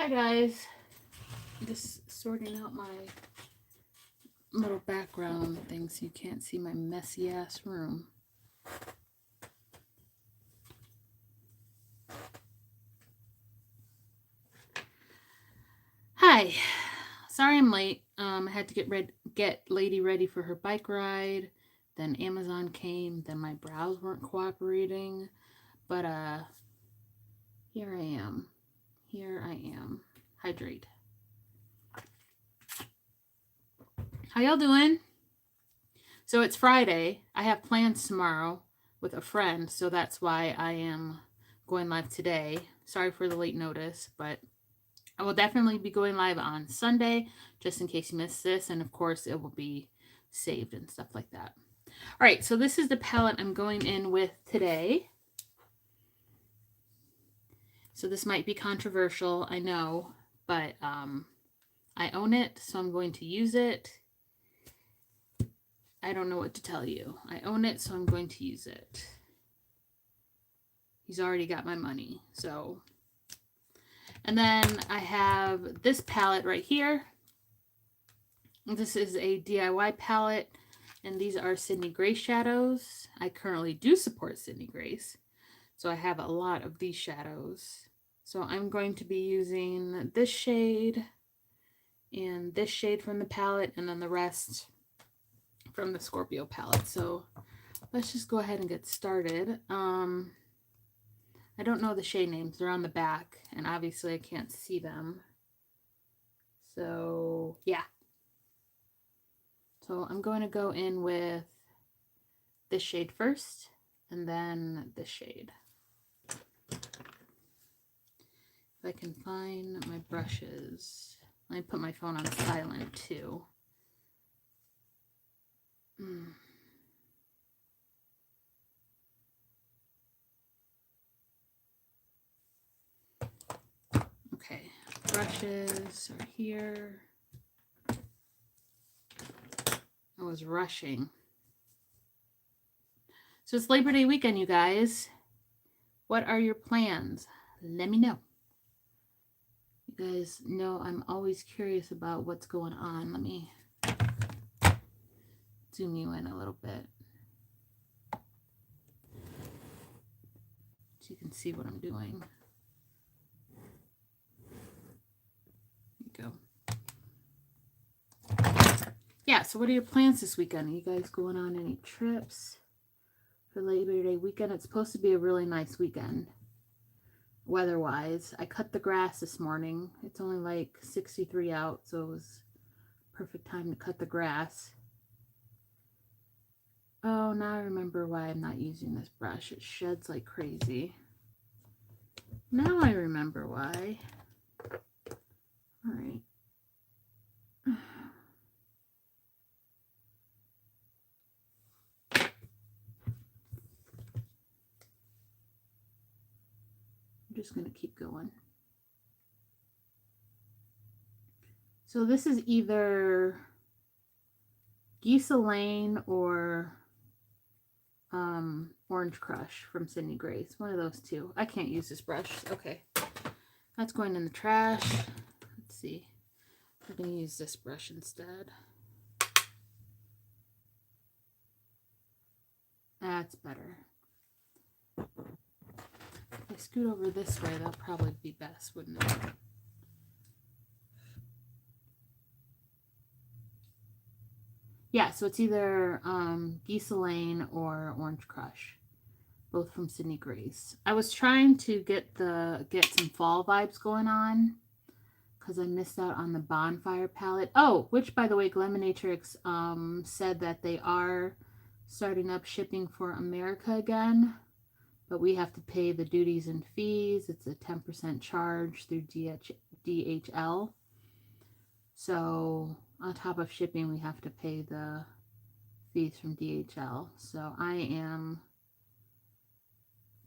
guys. Just sorting out my little background thing so you can't see my messy ass room. Hi. Sorry I'm late. I had to get Lady ready for her bike ride. Then Amazon came. Then my brows weren't cooperating. But here I am. Here I am. Hydrate. How y'all doing? So it's Friday. I have plans tomorrow with a friend, so that's why I am going live today. Sorry for the late notice, but I will definitely be going live on Sunday, just in case you missed this, and of course it will be saved and stuff like that. All right, so this is the palette I'm going in with today. So this might be controversial, I know, but I own it, so I'm going to use it. I don't know what to tell you. I own it, so I'm going to use it. He's already got my money, so. And then I have this palette right here. This is a DIY palette, and these are Sydney Grace shadows. I currently do support Sydney Grace, so I have a lot of these shadows. So I'm going to be using this shade and this shade from the palette, and then the rest from the Scorpio palette. So let's just go ahead and get started. I don't know the shade names. They're on the back, and obviously I can't see them. So yeah. So I'm going to go in with this shade first, and then this shade. If I can find my brushes. Let me put my phone on silent too. Okay, brushes are here. I was rushing. So it's Labor Day weekend, you guys. What are your plans? Let me know. You guys know I'm always curious about what's going on. Let me zoom you in a little bit so you can see what I'm doing. There you go. Yeah, so what are your plans this weekend? Are you guys going on any trips for Labor Day weekend? It's supposed to be a really nice weekend weather-wise. I cut the grass this morning. It's only like 63 out, so it was perfect time to cut the grass. Oh, now I remember why I'm not using this brush. It sheds like crazy. Now I remember why. All right. I'm just going to keep going. So this is either Geese Lane or Orange Crush from Sydney Grace. One of those two. I can't use this brush. Okay. That's going in the trash. Let's see. I'm going to use this brush instead. That's better. If I scoot over this way, that'll probably be best, wouldn't it? Yeah, so it's either Geese Lane or Orange Crush, both from Sydney Grace. I was trying to get some fall vibes going on because I missed out on the Bonfire palette. Oh, which by the way, Gleminatrix said that they are starting up shipping for America again, but we have to pay the duties and fees. It's a 10% charge through DHL. So on top of shipping, we have to pay the fees from DHL. So I am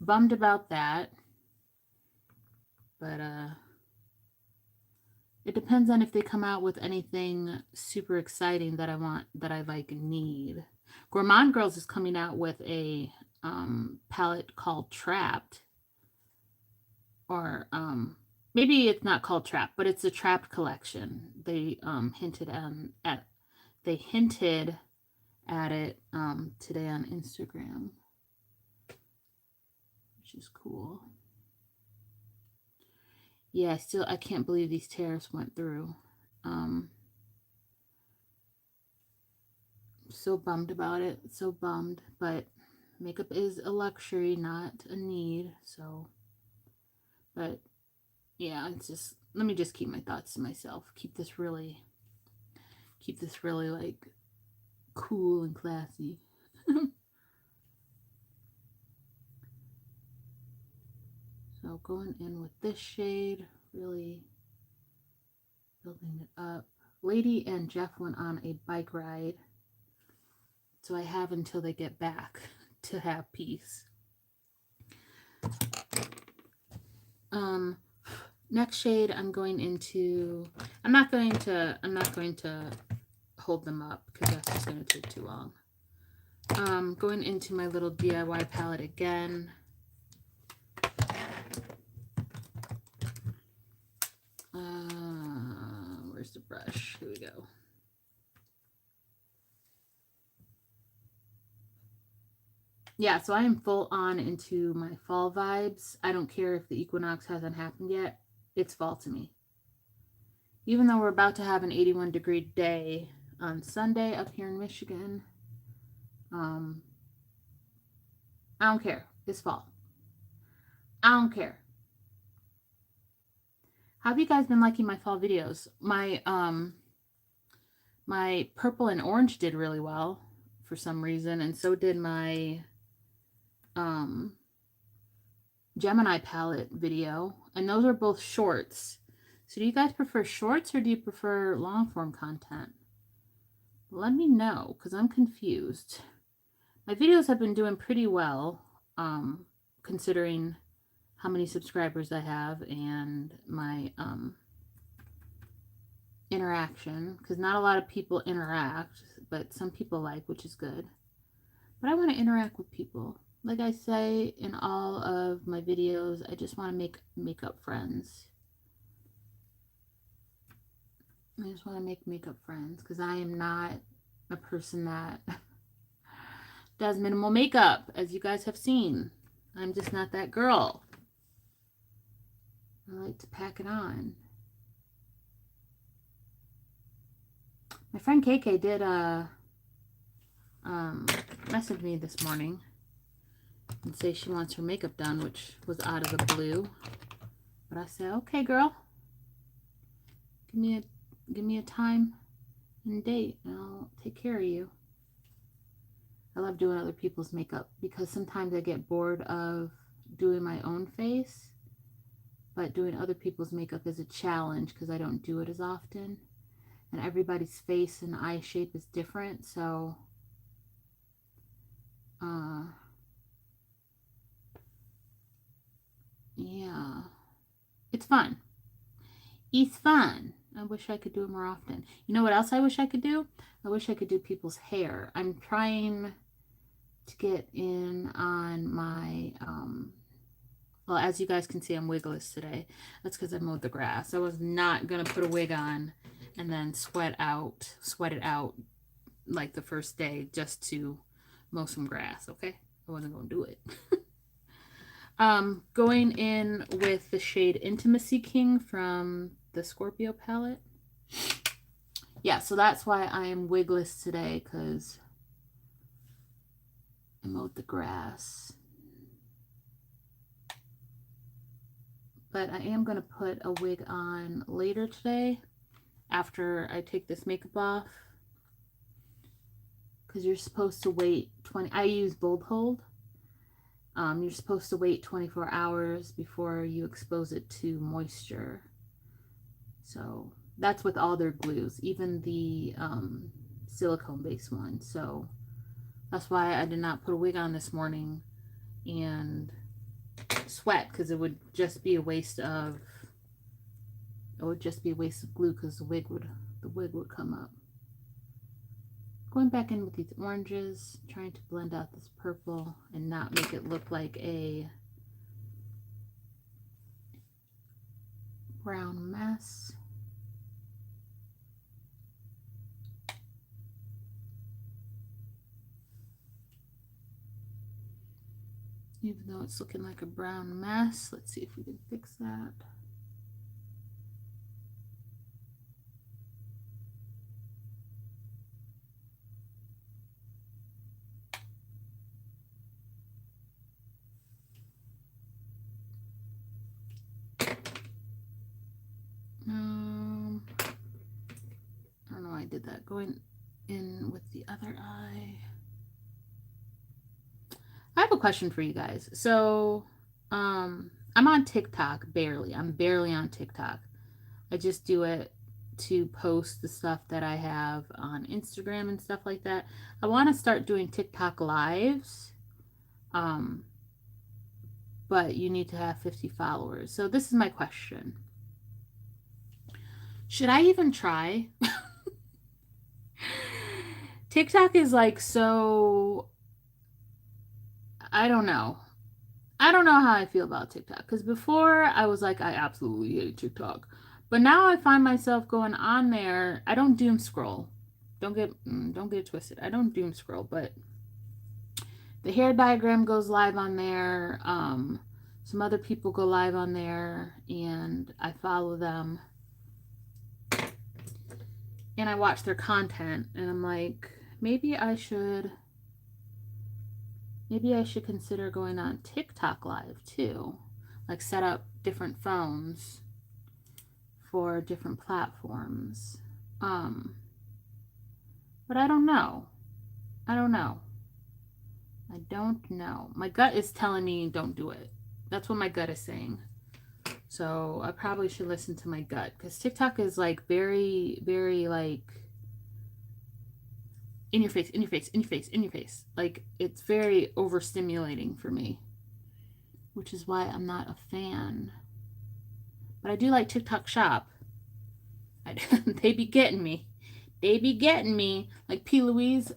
bummed about that. But it depends on if they come out with anything super exciting that I want, that I like need. Gourmand Girls is coming out with a palette called Trapped. Or maybe it's not called Trap, but it's a Trapped collection. They hinted at it today on Instagram, which is cool. Yeah, I can't believe these tariffs went through. So bummed about it. So bummed, but makeup is a luxury, not a need. So, but yeah, it's just, let me just keep my thoughts to myself. Keep this really like cool and classy. So going in with this shade, really building it up. Lady and Jeff went on a bike ride, so I have until they get back to have peace. Next shade I'm going into, I'm not going to hold them up because that's just going to take too long. Going into my little DIY palette again. Where's the brush? Here we go. Yeah, so I am full on into my fall vibes. I don't care if the equinox hasn't happened yet. It's fall to me. Even though we're about to have an 81-degree day on Sunday up here in Michigan, I don't care. It's fall. I don't care. How have you guys been liking my fall videos? My purple and orange did really well for some reason, and so did my Gemini palette video, and those are both shorts. So do you guys prefer shorts or do you prefer long form content? Let me know, because I'm confused. My videos have been doing pretty well, considering how many subscribers I have and my interaction, because not a lot of people interact, but some people like, which is good. But I want to interact with people. Like I say in all of my videos, I just want to make makeup friends. I just want to make makeup friends because I am not a person that does minimal makeup, as you guys have seen. I'm just not that girl. I like to pack it on. My friend KK did message me this morning and say she wants her makeup done, which was out of the blue. But I said, okay, girl, give me a time and date, and I'll take care of you. I love doing other people's makeup because sometimes I get bored of doing my own face, but doing other people's makeup is a challenge because I don't do it as often, and everybody's face and eye shape is different. So yeah, it's fun. It's fun. I wish I could do it more often. You know what else I wish I could do? I wish I could do people's hair. I'm trying to get in on my, well, as you guys can see, I'm wigless today. That's because I mowed the grass. I was not going to put a wig on and then sweat it out like the first day just to mow some grass, okay? I wasn't going to do it. Going in with the shade Intimacy King from the Scorpio palette. Yeah, so that's why I am wigless today, because I mowed the grass. But I am going to put a wig on later today after I take this makeup off, because you're supposed to wait 20, I use Bold Hold. You're supposed to wait 24 hours before you expose it to moisture. So that's with all their glues, even the silicone based one. So that's why I did not put a wig on this morning and sweat, because it would just be a waste of glue, because the wig would come up. Going back in with these oranges, trying to blend out this purple and not make it look like a Brown Mess. Even though it's looking like a brown mess, let's see if we can fix that. I don't know why I did that. Going in with the other eye. I have a question for you guys. So, I'm on TikTok barely. I'm barely on TikTok. I just do it to post the stuff that I have on Instagram and stuff like that. I want to start doing TikTok lives. But you need to have 50 followers. So this is my question. Should I even try? TikTok is like so, I don't know. I don't know how I feel about TikTok because before I was like, I absolutely hate TikTok. But now I find myself going on there. I don't doom scroll. Don't get it twisted. I don't doom scroll, but the hair diagram goes live on there. Some other people go live on there, and I follow them. And I watch their content, and I'm like, maybe I should consider going on TikTok live too. Like set up different phones for different platforms. But I don't know. I don't know. My gut is telling me don't do it. That's what my gut is saying. So I probably should listen to my gut because TikTok is like very, very like in your face, in your face, in your face, in your face. Like it's very overstimulating for me, which is why I'm not a fan. But I do like TikTok Shop. They be getting me. They be getting me. Like P. Louise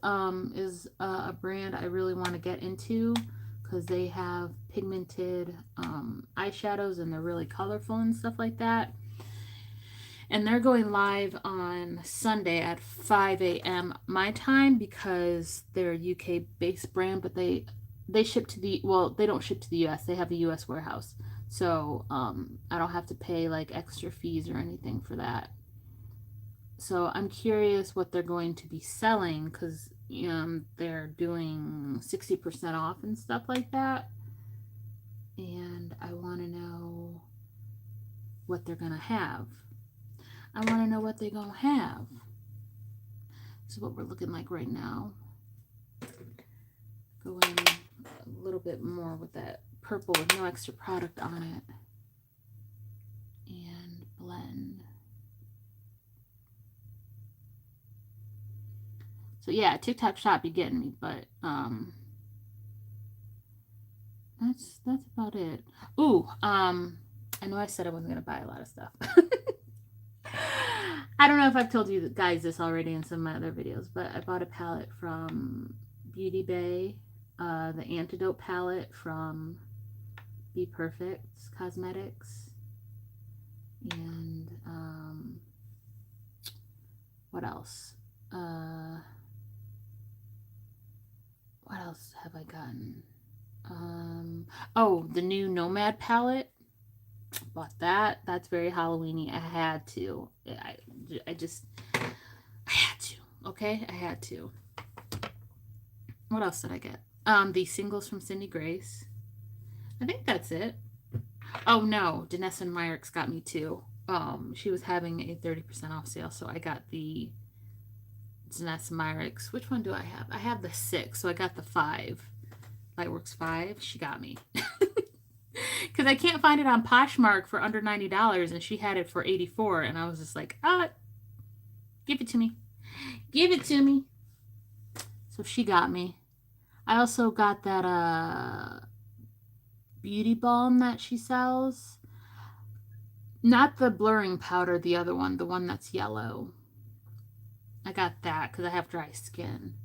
is a brand I really want to get into because they have pigmented eyeshadows and they're really colorful and stuff like that. And they're going live on Sunday at 5 a.m. my time because they're a UK based brand, but they ship to they don't ship to the US. They have a US warehouse. So I don't have to pay like extra fees or anything for that. So I'm curious what they're going to be selling because they're doing 60% off and stuff like that. And I want to know what they're going to have. I want to know what they're going to have. This is what we're looking like right now. Go in a little bit more with that purple with no extra product on it. And blend. So yeah, TikTok Shop be getting me, but that's about it. Ooh, I know I said I wasn't gonna buy a lot of stuff. I don't know if I've told you guys this already in some of my other videos, but I bought a palette from Beauty Bay, the Antidote palette from Be Perfect Cosmetics, and what else? What else have I gotten? Oh, the new Nomad palette. Bought that. That's very Halloweeny. I had to. I had to. Okay, I had to. What else did I get? The singles from Cindy Grace. I think that's it. Oh no, Danessa Myricks got me too. She was having a 30% off sale, so I got the Danessa Myricks. Which one do I have? I have the 6, so I got the 5. Lightworks 5. She got me. Because I can't find it on Poshmark for under $90, and she had it for $84, and I was just like, give it to me. Give it to me. So she got me. I also got that beauty balm that she sells. Not the blurring powder, the other one, the one that's yellow. I got that because I have dry skin.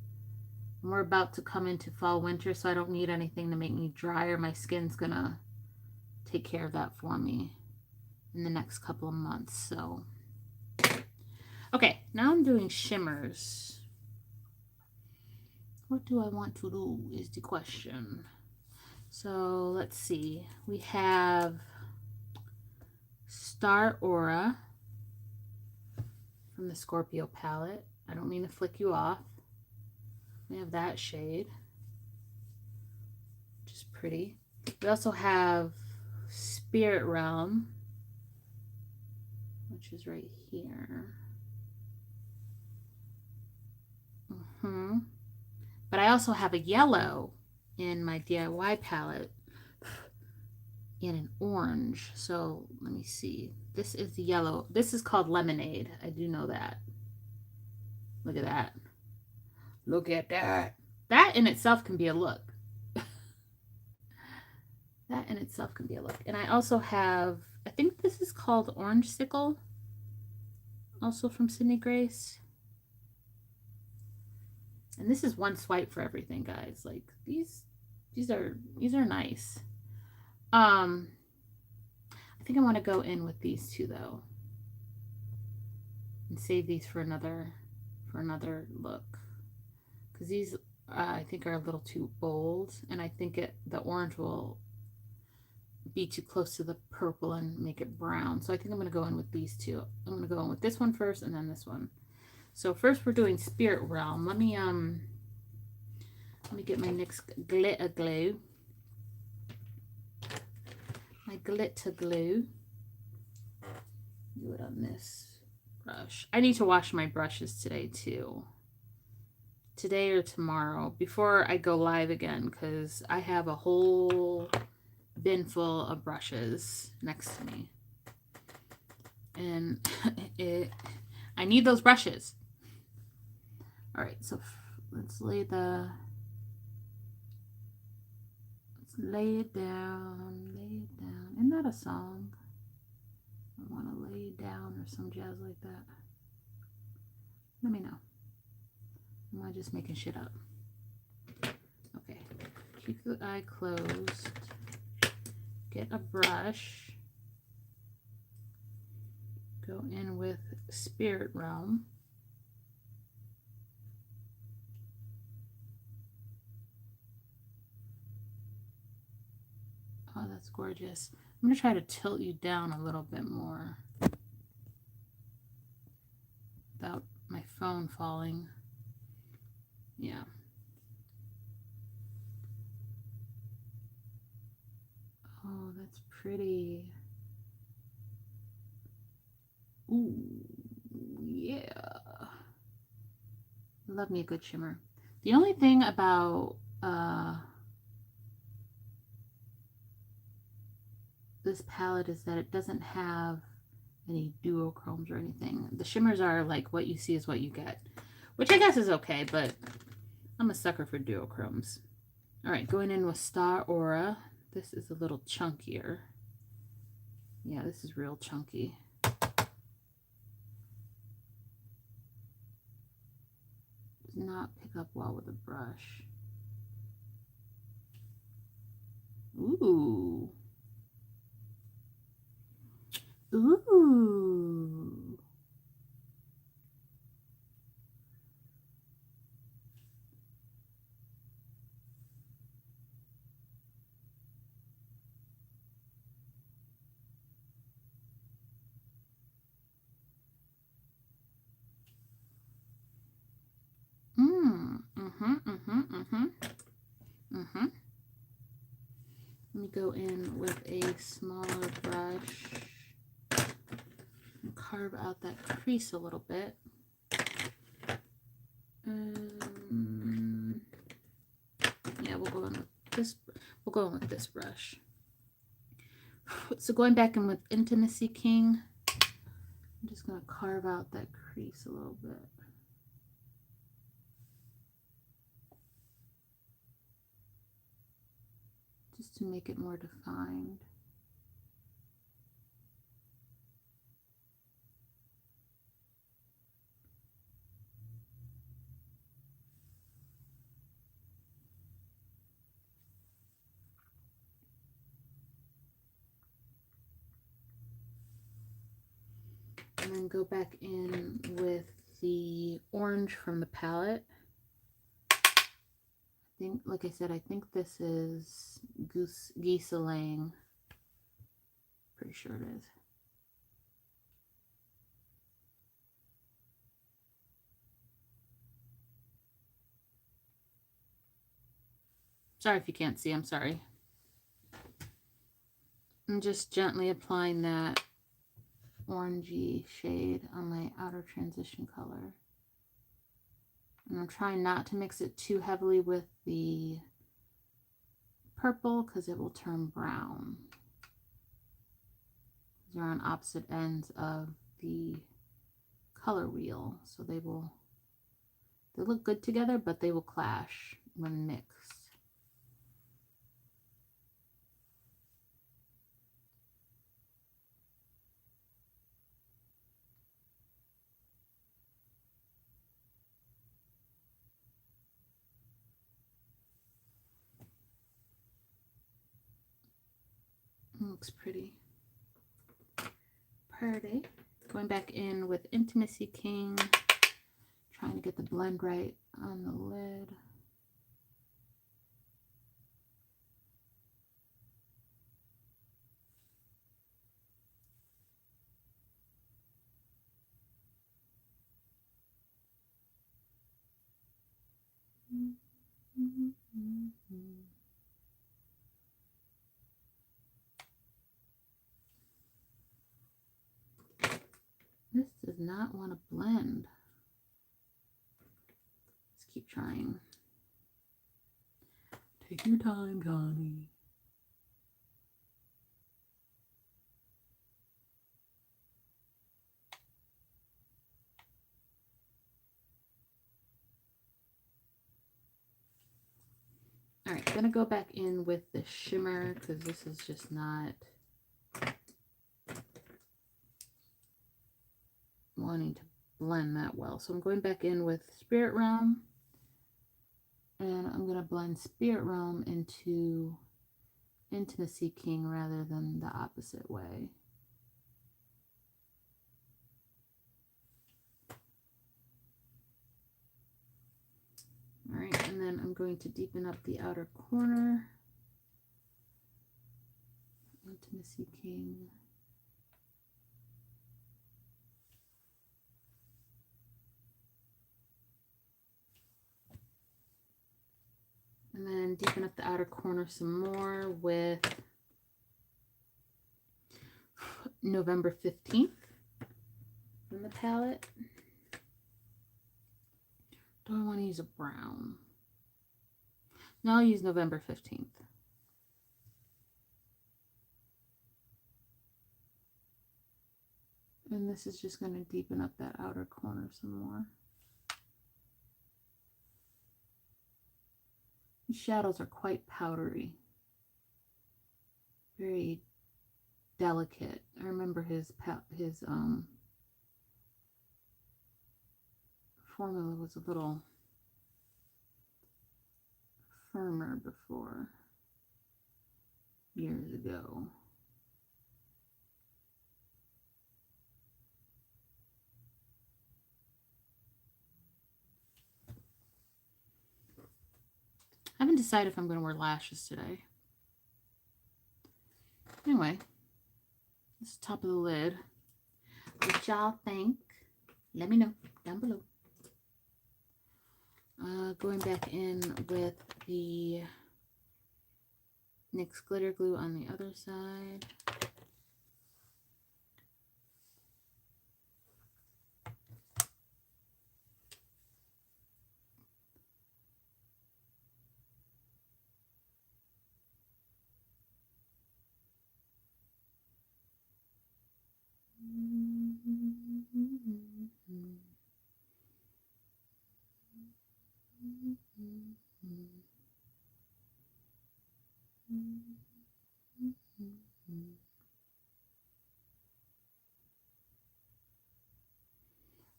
And we're about to come into fall winter, so I don't need anything to make me dry, or my skin's gonna take care of that for me. in the next couple of months. So, okay, now I'm doing shimmers. What do I want to do is the question. So let's see. We have Star Aura from the Scorpio palette. I don't mean to flick you off. We have that shade, which is pretty. We also have Spirit Realm, which is right here. But I also have a yellow in my DIY palette and an orange. So let me see. This is the yellow. This is called Lemonade. I do know that. Look at that. Look at that. That in itself can be a look. That in itself can be a look. And I also have, I think this is called Orange Sickle. Also from Sydney Grace. And this is one swipe for everything, guys. Like these are nice. I think I want to go in with these two though. And save these for another look. Because these I think are a little too bold, and I think the orange will be too close to the purple and make it brown. So I think I'm going to go in with these two. I'm going to go in with this one first and then this one. So first we're doing Spirit Realm. Let me get my NYX Glitter Glue. My glitter glue. Do it on this brush. I need to wash my brushes today too. Today or tomorrow before I go live again, because I have a whole bin full of brushes next to me. And I need those brushes. All right, so let's lay it down, lay it down. Isn't that a song? I want to lay it down or some jazz like that. Let me know. Am I just making shit up? Okay, keep the eye closed. Get a brush. Go in with Spirit Realm. Oh, that's gorgeous. I'm going to try to tilt you down a little bit more without my phone falling. Yeah. Oh, that's pretty. Ooh, yeah. Love me a good shimmer. The only thing about this palette is that it doesn't have any duochromes or anything. The shimmers are like what you see is what you get, which I guess is okay, but I'm a sucker for duochromes. All right, going in with Star Aura. This is a little chunkier. Yeah, this is real chunky. Does not pick up well with a brush. Ooh. Ooh. Let me go in with a smaller brush and carve out that crease a little bit. Yeah, we'll go in with this. We'll go in with this brush. So going back in with Intimacy King, I'm just gonna carve out that crease a little bit. Just to make it more defined. go back in with the orange from the palette. I think, like I said, I think this is Geese Lang. Pretty sure it is. Sorry if you can't see, I'm sorry. I'm just gently applying that orangey shade on my outer transition color. And I'm trying not to mix it too heavily with the purple because it will turn brown. They're on opposite ends of the color wheel, so they look good together, but they will clash when mixed. Looks pretty. Pretty. Going back in with Intimacy King, trying to get the blend right on the lid. This does not want to blend. Let's keep trying. Take your time, Johnny. All right, gonna go back in with the shimmer because this is just not wanting to blend that well. So I'm going back in with Spirit Realm, and I'm gonna blend Spirit Realm into Intimacy King rather than the opposite way. All right, and then I'm going to deepen up the outer corner. Intimacy King. And then deepen up the outer corner some more with November 15th from the palette. Do I want to use a brown? No, I'll use November 15th. And this is just going to deepen up that outer corner some more. These shadows are quite powdery. Very delicate. I remember his formula was a little firmer before, years ago. I haven't decided if I'm going to wear lashes today. Anyway, this is top of the lid. What y'all think? Let me know down below. Going back in with the NYX glitter glue on the other side.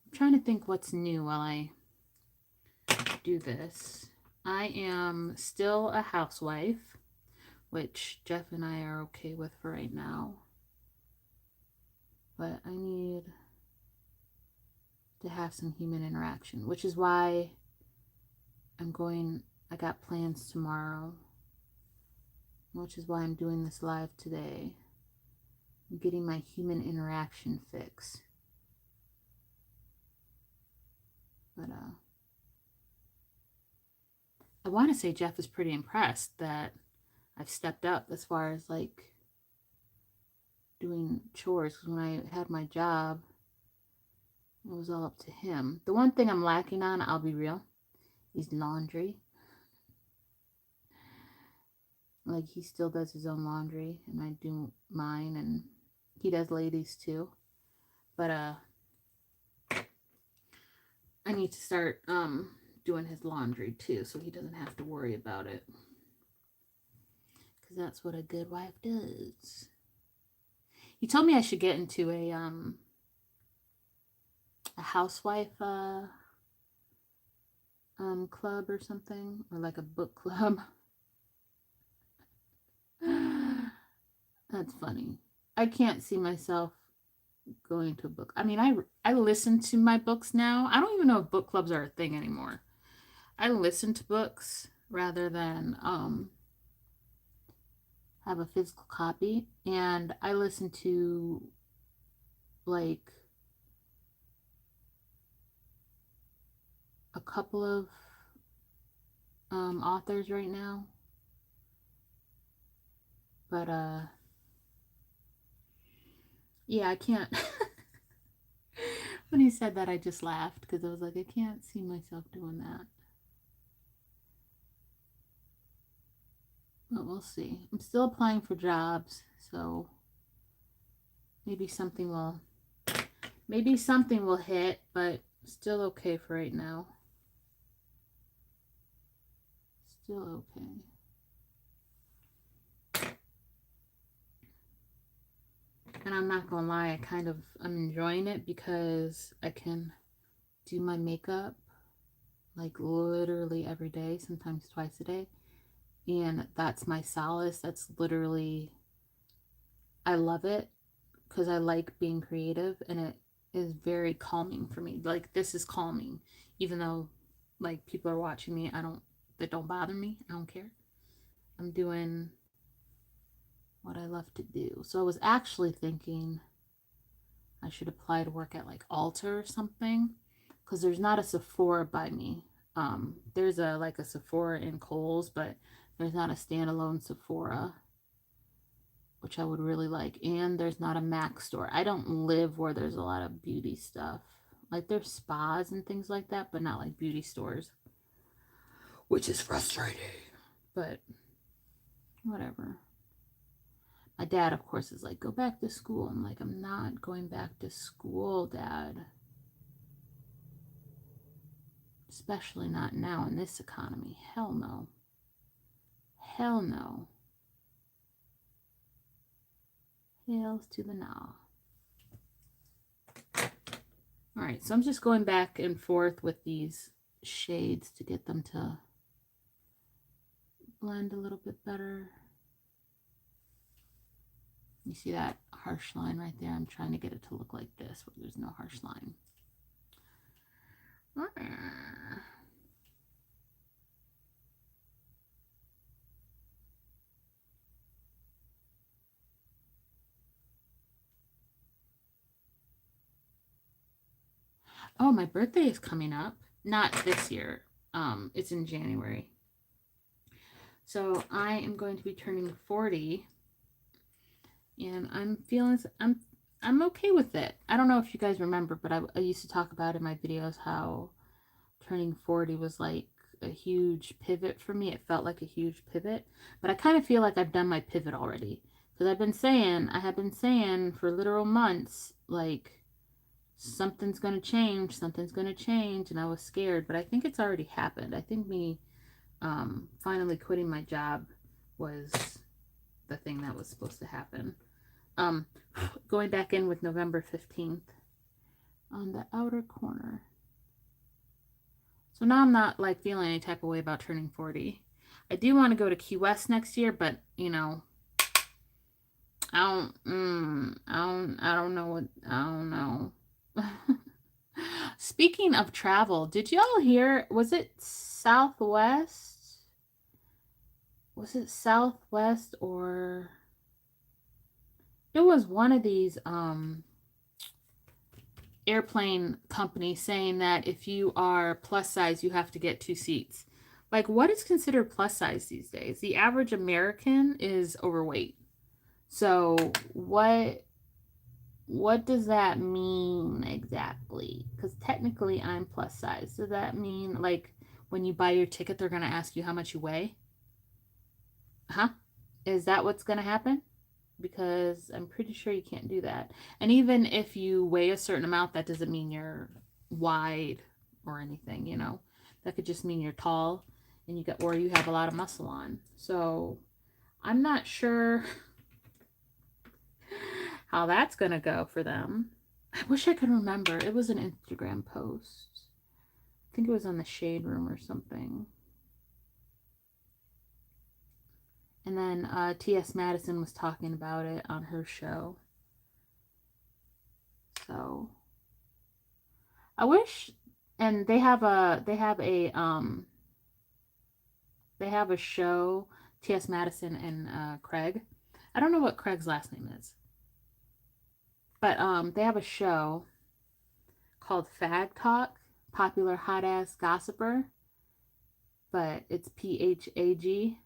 I'm trying to think what's new while I do this. I am still a housewife, which Jeff and I are okay with for right now. But I need to have some human interaction, which is why I got plans tomorrow, which is why I'm doing this live today. I'm getting my human interaction fix. But I want to say Jeff is pretty impressed that I've stepped up as far as like doing chores. Because when I had my job, it was all up to him. The one thing I'm lacking on, I'll be real, is laundry. Like, he still does his own laundry, and I do mine, and he does ladies too. But I need to start doing his laundry too, so he doesn't have to worry about it. Because that's what a good wife does. He told me I should get into a housewife club or something, or like a book club. That's funny. I can't see myself going to a book. I mean, I listen to my books now. I don't even know if book clubs are a thing anymore. I listen to books rather than have a physical copy, and I listen to like a couple of authors right now, but yeah, I can't. When he said that, I just laughed because I was like, I can't see myself doing that. But we'll see. I'm still applying for jobs, so maybe something will hit, but still okay for right now. Still okay. And I'm not gonna lie, I'm enjoying it because I can do my makeup like literally every day, sometimes twice a day. And that's my solace. That's literally, I love it because I like being creative, and it is very calming for me. Like, this is calming, even though like people are watching me. That don't bother me. I don't care. I'm doing what I love to do. So I was actually thinking I should apply to work at like Ulta or something, because there's not a Sephora by me. There's a Sephora in Kohl's, but there's not a standalone Sephora, which I would really like. And there's not a MAC store. I don't live where there's a lot of beauty stuff. Like, there's spas and things like that, but not like beauty stores, which is frustrating. But whatever. My dad, of course, is like, go back to school. I'm like, I'm not going back to school, Dad. Especially not now in this economy. Hell no. Hell no. Hells to the no. All right, so I'm just going back and forth with these shades to get them to blend a little bit better. You see that harsh line right there? I'm trying to get it to look like this, where there's no harsh line. Oh, my birthday is coming up. Not this year. It's in January. So I am going to be turning 40, and I'm okay with it. I don't know if you guys remember, but I used to talk about in my videos how turning 40 was like a huge pivot for me. It felt like a huge pivot, but I kind of feel like I've done my pivot already, because I have been saying for literal months, like, something's going to change, and I was scared, but I think it's already happened. I think me finally quitting my job was the thing that was supposed to happen. Going back in with November 15th on the outer corner. So now I'm not like feeling any type of way about turning 40. I do want to go to Key West next year, but you know, I don't know. Speaking of travel, did y'all hear, was it Southwest? Was it Southwest or it was one of these airplane companies saying that if you are plus size, you have to get 2 seats. Like, what is considered plus size these days? The average American is overweight. So what does that mean exactly? Because technically I'm plus size. Does that mean like when you buy your ticket, they're going to ask you how much you weigh? Huh? Is that what's going to happen? Because I'm pretty sure you can't do that. And even if you weigh a certain amount, that doesn't mean you're wide or anything, you know. That could just mean you're tall and you have a lot of muscle on. So I'm not sure how that's gonna go for them. I wish I could remember. It was an Instagram post. I think it was on the Shade Room or something. And then T.S. Madison was talking about it on her show. So I wish, and they have a show, T.S. Madison and Craig. I don't know what Craig's last name is, but they have a show called Fag Talk, Popular Hot Ass Gossiper, but it's PHAG.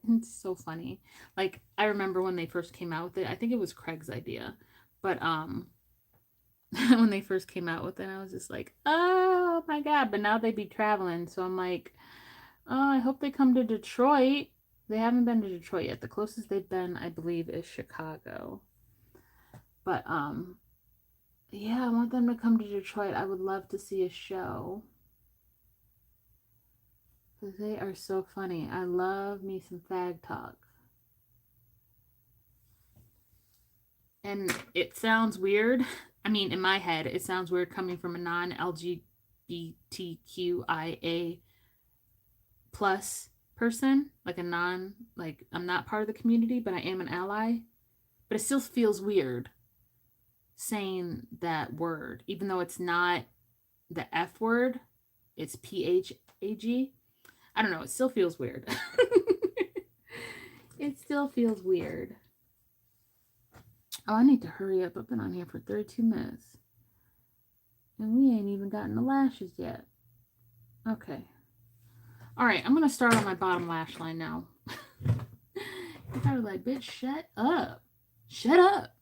It's so funny. Like, I remember when they first came out with it. I think it was Craig's idea, but when they first came out with it, I was just like, oh my god. But now they'd be traveling, so I'm like, oh, I hope they come to Detroit. They haven't been to Detroit yet. The closest they've been, I believe, is Chicago. But yeah, I want them to come to Detroit. I would love to see a show. Because they are so funny. I love me some fag talk. And it sounds weird. I mean, in my head, it sounds weird coming from a non-LGBTQIA plus person, like I'm not part of the community, but I am an ally. But it still feels weird saying that word, even though it's not the F word, it's PHAG. I don't know, it still feels weird. It still feels weird. Oh, I need to hurry up. I've been on here for 32 minutes. And we ain't even gotten the lashes yet. Okay. All right, I'm going to start on my bottom lash line now. You're probably like, bitch, shut up. Shut up.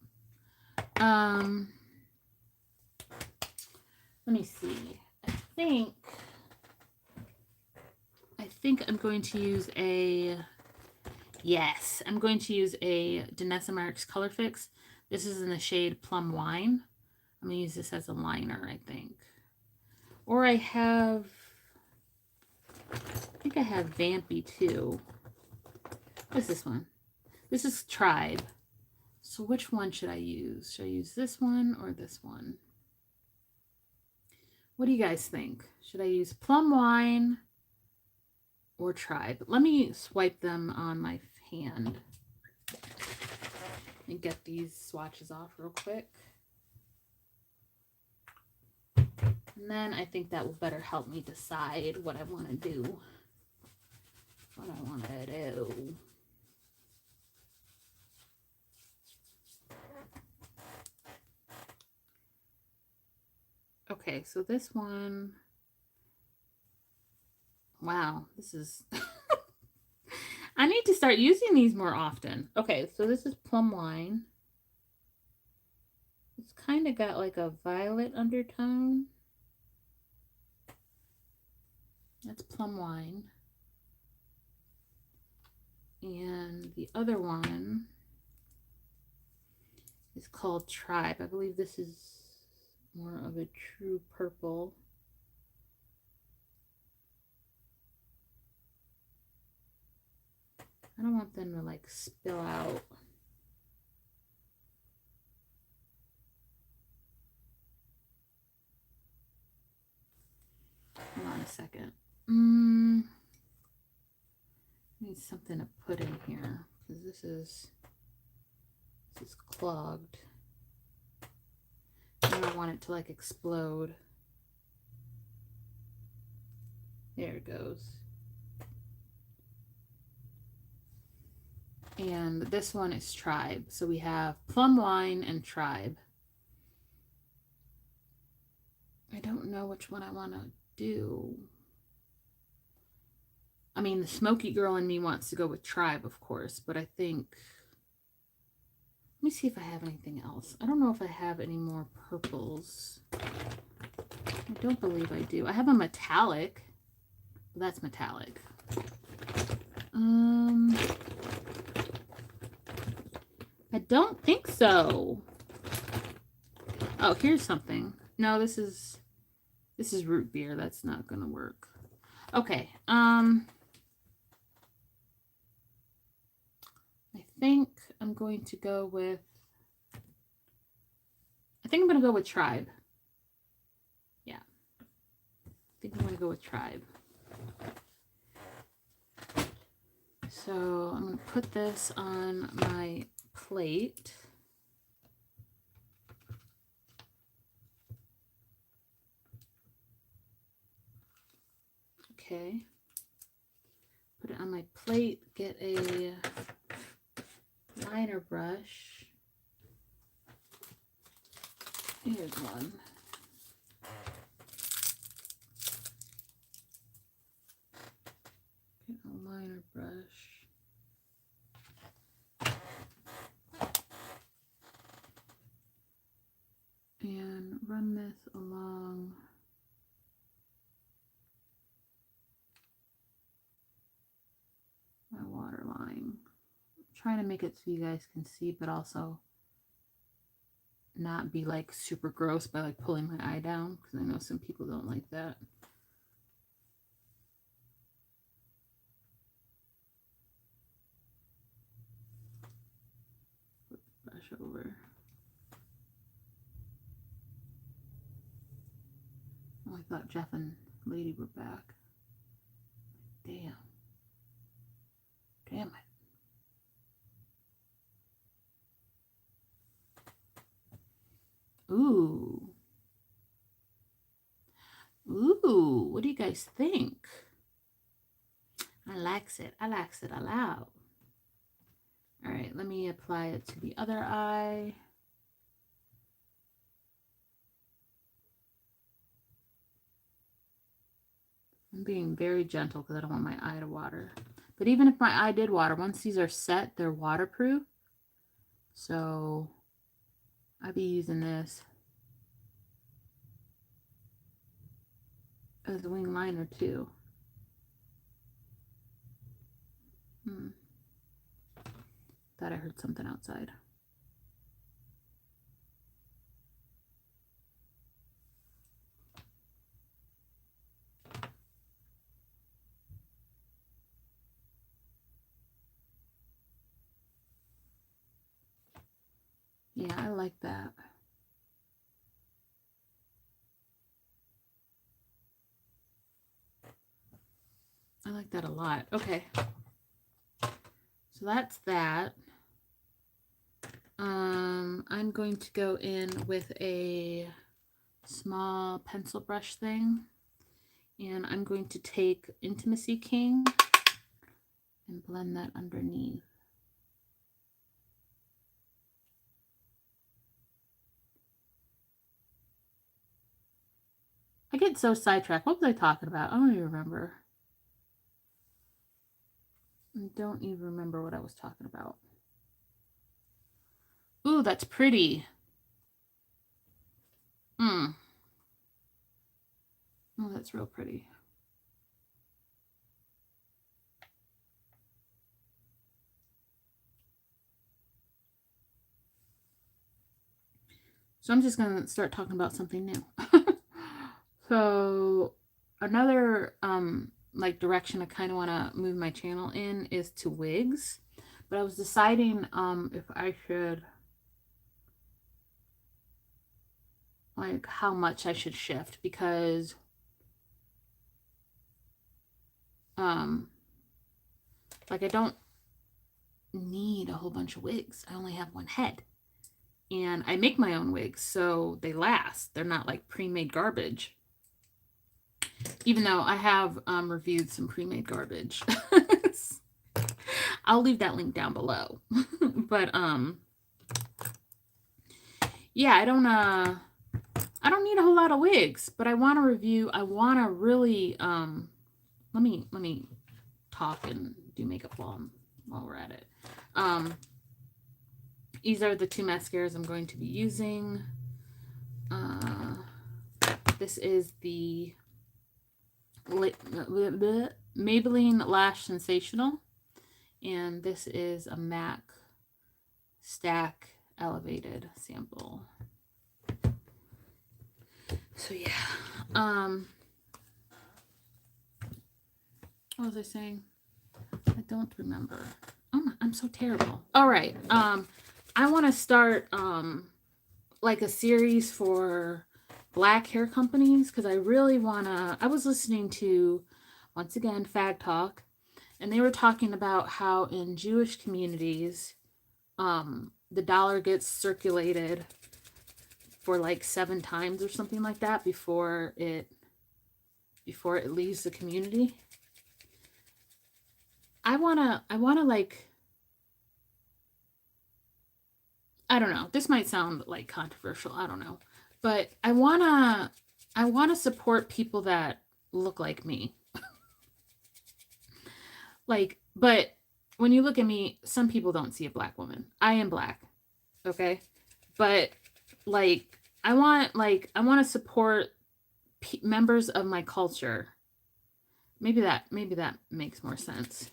Let me see. I think I'm going to use I'm going to use a Danessa Myricks Color Fix. This is in the shade Plum Wine. I'm going to use this as a liner, I think. Or I think I have Vampy too. What's this one? This is Tribe. So which one should I use? Should I use this one or this one? What do you guys think? Should I use Plum Wine or Tribe? Let me swipe them on my hand and get these swatches off real quick. And then I think that will better help me decide what I want to do. Okay, so this one, wow, this is, I need to start using these more often. Okay, so this is Plum Wine. It's kind of got like a violet undertone. That's Plum Wine. And the other one is called Tribe. I believe this is more of a true purple. I don't want them to like spill out. Hold on a second. Need something to put in here because this is clogged. I don't want it to like explode. There it goes. And this one is Tribe. So we have Plum Wine and Tribe. I don't know which one I want to do. I mean, the smoky girl in me wants to go with Tribe, of course, but I think... Let me see if I have anything else. I don't know if I have any more purples. I don't believe I do. I have a metallic. Well, that's metallic. I don't think so. Oh, here's something. No, this is root beer. That's not gonna work. Okay. I think I'm going to go with... I think I'm going to go with Tribe. Yeah. I think I'm going to go with Tribe. So I'm going to put this on my plate. Okay. Put it on my plate. Get a liner brush. Here's one. Get a liner brush. And run this along my water line. I'm trying to make it so you guys can see, but also not be like super gross by like pulling my eye down, because I know some people don't like that. Put the brush over. Oh, I thought Jeff and Lady were back. Damn. Damn it. Ooh. Ooh, what do you guys think? I likes it. I likes it a lot. All right, let me apply it to the other eye. I'm being very gentle because I don't want my eye to water. But even if my eye did water, once these are set, they're waterproof. So I'll be using this as a wing liner too. Thought I heard something outside. Yeah, I like that. I like that a lot. Okay. So that's that. I'm going to go in with a small pencil brush thing, and I'm going to take Intimacy King and blend that underneath. I get so sidetracked. What was I talking about? I don't even remember. I don't even remember what I was talking about. Ooh, that's pretty. Oh, that's real pretty. So I'm just going to start talking about something new. So another like direction I kind of want to move my channel in is to wigs. But I was deciding if I should, like, how much I should shift, because like I don't need a whole bunch of wigs. I only have one head. And I make my own wigs, so they last. They're not like pre-made garbage. Even though I have reviewed some pre-made garbage. I'll leave that link down below. But yeah, I don't need a whole lot of wigs, but I want to review. I want to really let me talk and do makeup while we're at it. These are the two mascaras I'm going to be using. This is the Maybelline Lash Sensational, and this is a MAC Stack Elevated sample. So yeah, what was I saying? I don't remember. Oh my, I'm so terrible. All right, I want to start like a series for black hair companies, because I really want to. I was listening to, once again, Fag Talk, and they were talking about how in Jewish communities the dollar gets circulated for like 7 times or something like that before it leaves the community. I wanna like, I don't know, this might sound like controversial, I don't know, but I wanna support people that look like me. Like, but when you look at me, some people don't see a black woman. I am black, okay? But like, I want to support members of my culture. Maybe that makes more sense.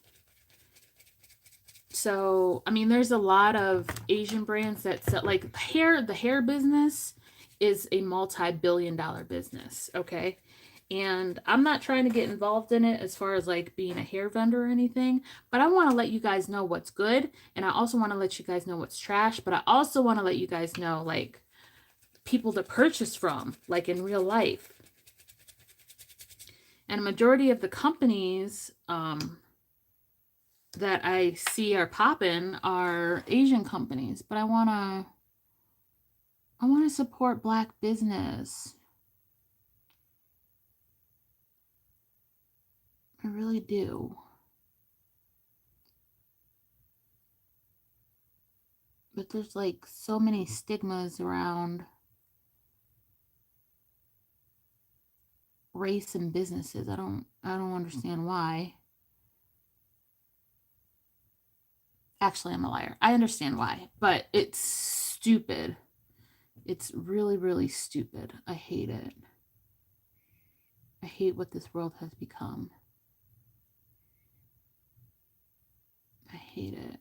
So, I mean, there's a lot of Asian brands that sell, like, the hair business is a multi-billion-dollar business, okay? And I'm not trying to get involved in it as far as like being a hair vendor or anything, but I want to let you guys know what's good, and I also want to let you guys know what's trash, but I also want to let you guys know like people to purchase from, like in real life. And a majority of the companies that I see are popping are Asian companies, but I want to support black business. I really do. But there's like so many stigmas around race and businesses. I don't understand why. Actually, I'm a liar. I understand why, but it's stupid. It's really, really stupid. I hate it. I hate what this world has become. I hate it.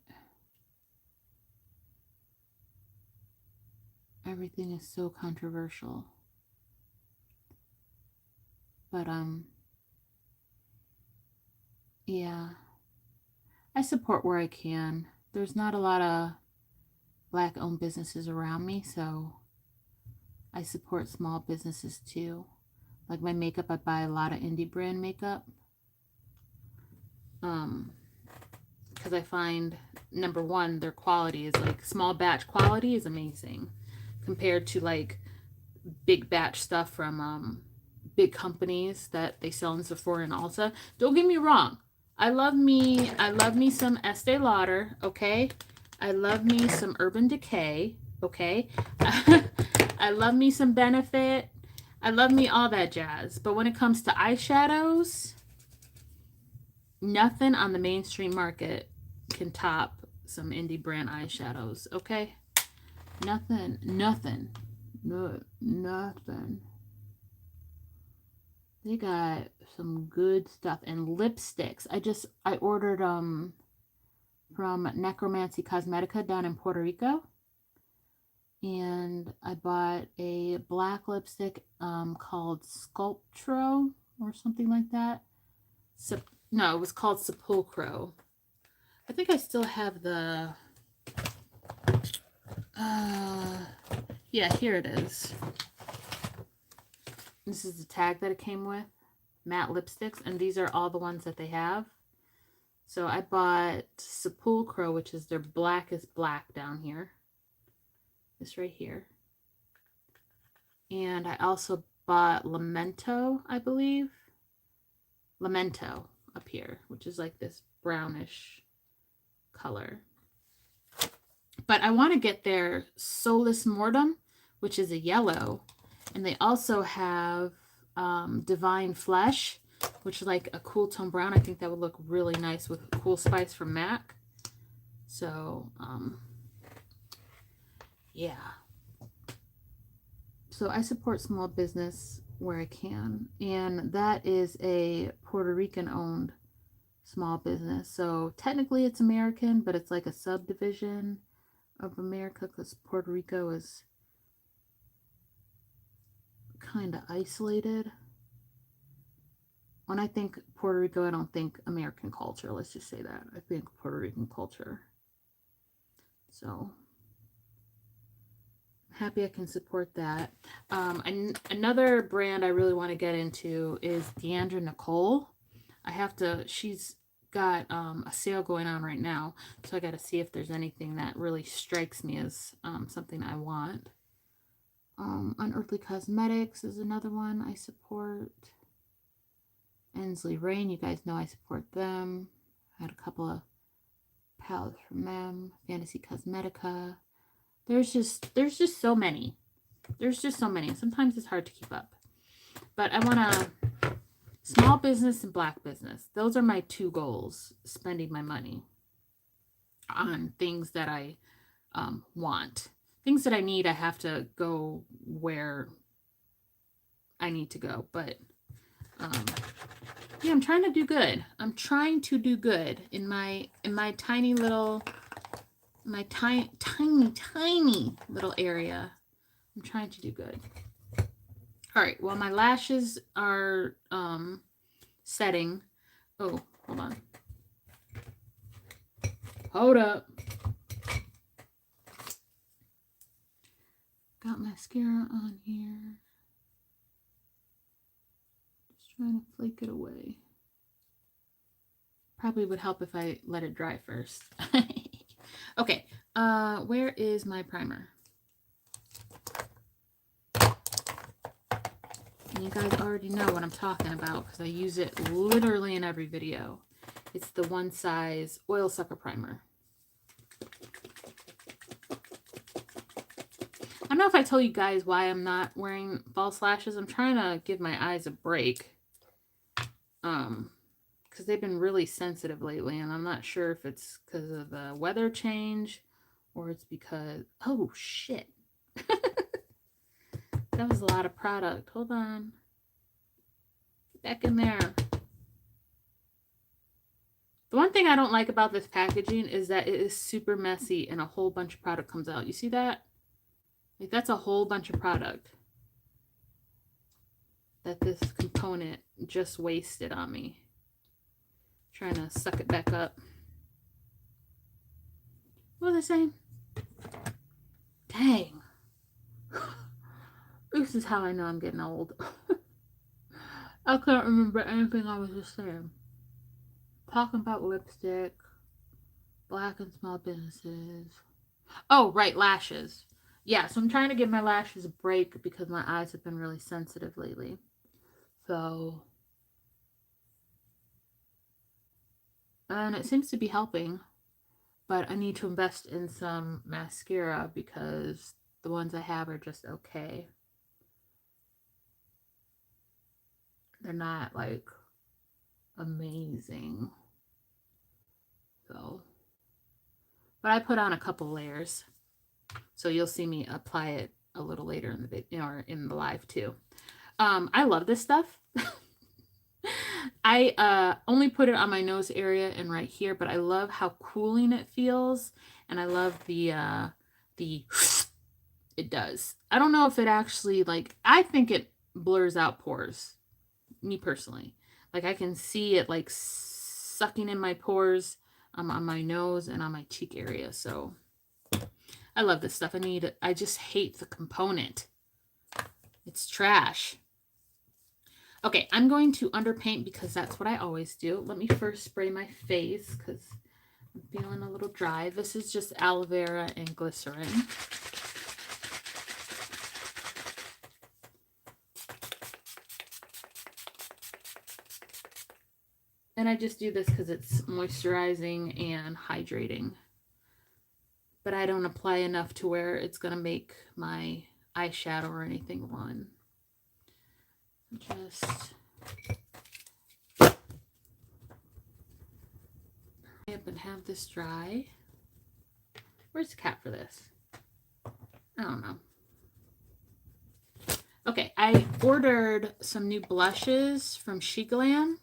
Everything is so controversial. But yeah. I support where I can. There's not a lot of black owned businesses around me, so I support small businesses too. Like my makeup, I buy a lot of indie brand makeup. Because I find, number one, their quality is like, small batch quality is amazing compared to like big batch stuff from big companies that they sell in Sephora and Ulta. Don't get me wrong. I love me some Estee Lauder, okay? I love me some Urban Decay, okay? I love me some Benefit. I love me all that jazz. But when it comes to eyeshadows, nothing on the mainstream market can top some indie brand eyeshadows, okay? Nothing. No, nothing. They got some good stuff. And lipsticks. I ordered from Necromancy Cosmetica down in Puerto Rico. And I bought a black lipstick called Sculptro or something like that. No, it was called Sepulcro. I think I still have the yeah, here it is. This is the tag that it came with. Matte lipsticks, and these are all the ones that they have. So I bought Sepulcro, which is their blackest black down here. This right here. And I also bought Lamento, I believe. Lamento up here, which is like this brownish color. But I want to get their Solus Mortem, which is a yellow. And they also have Divine Flesh, which is like a cool tone brown. I think that would look really nice with Cool Spice from MAC. So, yeah. So I support small business where I can. And that is a Puerto Rican owned small business. So technically it's American, but it's like a subdivision of America because Puerto Rico is kind of isolated. When I think Puerto Rico, I don't think American culture. Let's just say that. I think Puerto Rican culture. So happy I can support that. And another brand I really want to get into is Deandra Nicole. I have to, she's got a sale going on right now, so I got to see if there's anything that really strikes me as something I want. Unearthly Cosmetics is another one I support. Ensley Rain, you guys know I support them. I had a couple of palettes from them. Fantasy Cosmetica. There's just so many. There's just so many. Sometimes it's hard to keep up. But I want to small business and black business. Those are my two goals, spending my money on things that I want. Things that I need, I have to go where I need to go. But yeah, I'm trying to do good. I'm trying to do good in my tiny little, my tiny little area. I'm trying to do good. All right, well, my lashes are setting. Oh, hold on. Hold up. Got mascara on here. Just trying to flake it away. Probably would help if I let it dry first. Okay, where is my primer? And you guys already know what I'm talking about because I use it literally in every video. It's the One Size Oil Sucker Primer. I don't know if I told you guys why I'm not wearing false lashes. I'm trying to give my eyes a break. Because they've been really sensitive lately, and I'm not sure if it's because of the weather change or it's because... Oh, shit. That was a lot of product. Hold on. Get back in there. The one thing I don't like about this packaging is that it is super messy and a whole bunch of product comes out. You see that? Like, that's a whole bunch of product that this component just wasted on me. Trying to suck it back up. What was I saying? Dang. This is how I know I'm getting old. I can't remember anything I was just saying. Talking about lipstick, black and small businesses. Oh, right, lashes. Yeah, so I'm trying to give my lashes a break because my eyes have been really sensitive lately. So, and it seems to be helping, but I need to invest in some mascara because the ones I have are just okay. They're not like amazing. So, but I put on a couple layers, so you'll see me apply it a little later in the video or in the live too. I love this stuff. I only put it on my nose area and right here, but I love how cooling it feels, and I love the it does. I don't know if it actually, like, I think it blurs out pores, me personally. Like, I can see it like sucking in my pores on my nose and on my cheek area. So I love this stuff. I just hate the component. It's trash. Okay, I'm going to underpaint because that's what I always do. Let me first spray my face because I'm feeling a little dry. This is just aloe vera and glycerin. And I just do this because it's moisturizing and hydrating. But I don't apply enough to where it's going to make my eyeshadow or anything run. Just hurry up and have this dry. Where's the cap for this? I don't know. Okay, I ordered some new blushes from Sheglam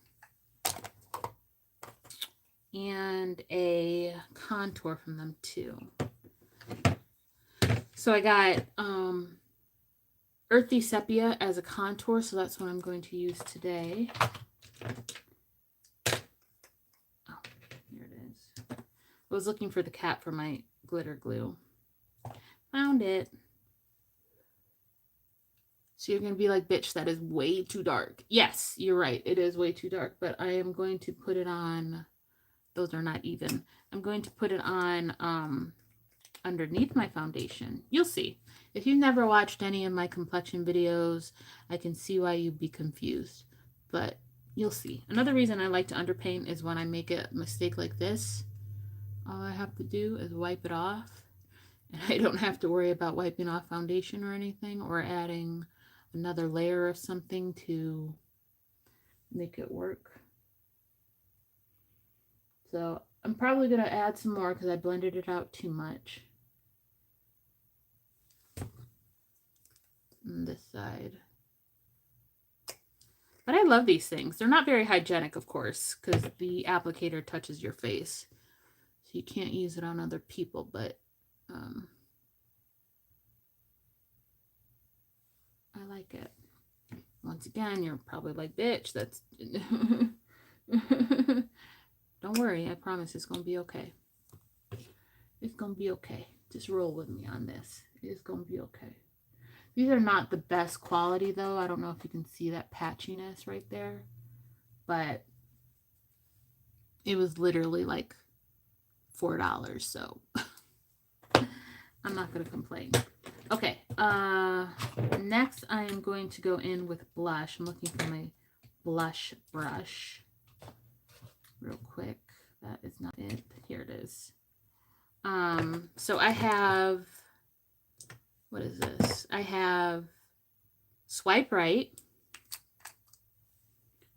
and a contour from them too. So I got Earthy Sepia as a contour, so that's what I'm going to use today. Oh, here it is. I was looking for the cap for my glitter glue. Found it. So you're going to be like, bitch, that is way too dark. Yes, you're right. It is way too dark, but I am going to put it on. Those are not even. I'm going to put it on underneath my foundation. You'll see. If you've never watched any of my complexion videos, I can see why you'd be confused, but you'll see. Another reason I like to underpaint is when I make a mistake like this, all I have to do is wipe it off, and I don't have to worry about wiping off foundation or anything, or adding another layer of something to make it work. So I'm probably going to add some more because I blended it out too much. On this side. But I love these things. They're not very hygienic, of course, because the applicator touches your face. So you can't use it on other people, but I like it. Once again, you're probably like, bitch, that's... Don't worry, I promise it's going to be okay. It's going to be okay. Just roll with me on this. It's going to be okay. These are not the best quality, though. I don't know if you can see that patchiness right there. But it was literally like $4, so I'm not going to complain. Okay, next I am going to go in with blush. I'm looking for my blush brush real quick. That is not it. Here it is. So I have... What is this? I have Swipe Right.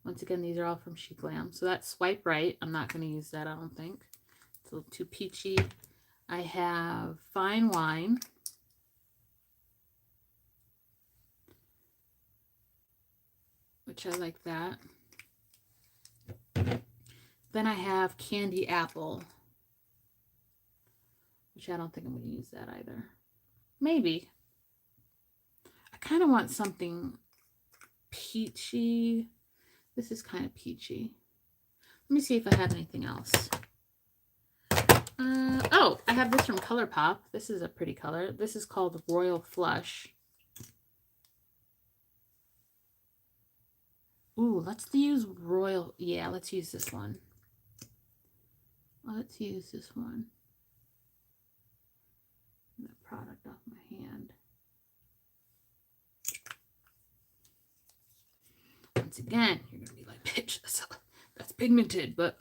Once again, these are all from Sheglam. So that's Swipe Right. I'm not going to use that, I don't think. It's a little too peachy. I have Fine Wine. Which I like that. Then I have Candy Apple. Which I don't think I'm going to use that either. Maybe. I kind of want something peachy. This is kind of peachy. Let me see if I have anything else. Oh, I have this from ColourPop. This is a pretty color. This is called Royal Flush. Ooh, let's use Royal. Yeah, let's use this one. Let's use this one. That product off my hand. Once again, you're gonna be like, bitch, that's pigmented, but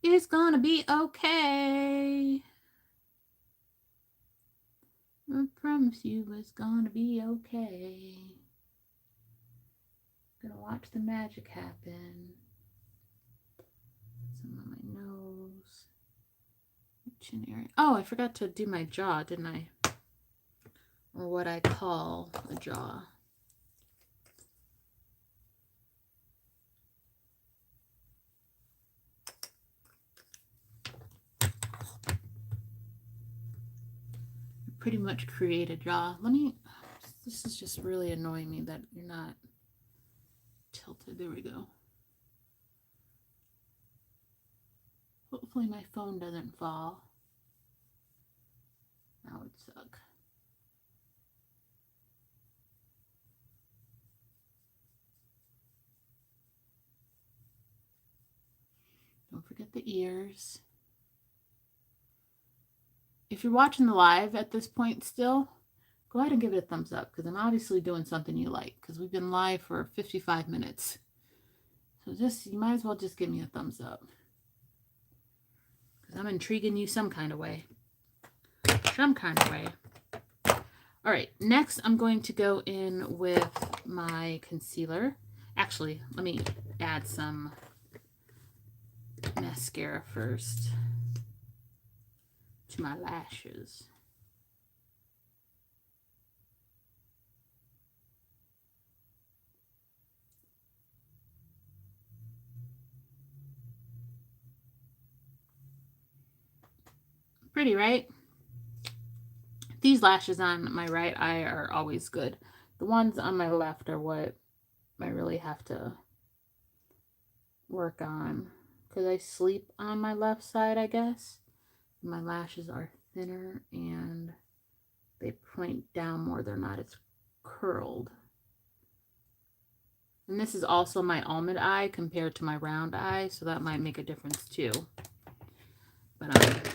it's gonna be okay. I promise you it's gonna be okay. Gonna watch the magic happen. Some on my nose. Chin area. Oh, I forgot to do my jaw, didn't I? Or what I call a jaw. Pretty much create a jaw. This is just really annoying me that you're not tilted. There we go. Hopefully my phone doesn't fall. That would suck. Don't forget the ears. If you're watching the live at this point still, go ahead and give it a thumbs up because I'm obviously doing something you like because we've been live for 55 minutes. So just, you might as well just give me a thumbs up. Because I'm intriguing you some kind of way. Some kind of way. All right, next I'm going to go in with my concealer. Actually, let me add some mascara first to my lashes. Pretty, right? These lashes on my right eye are always good. The ones on my left are what I really have to work on because I sleep on my left side, I guess. My lashes are thinner and they point down more. They're not as curled. And this is also my almond eye compared to my round eye, so that might make a difference too. But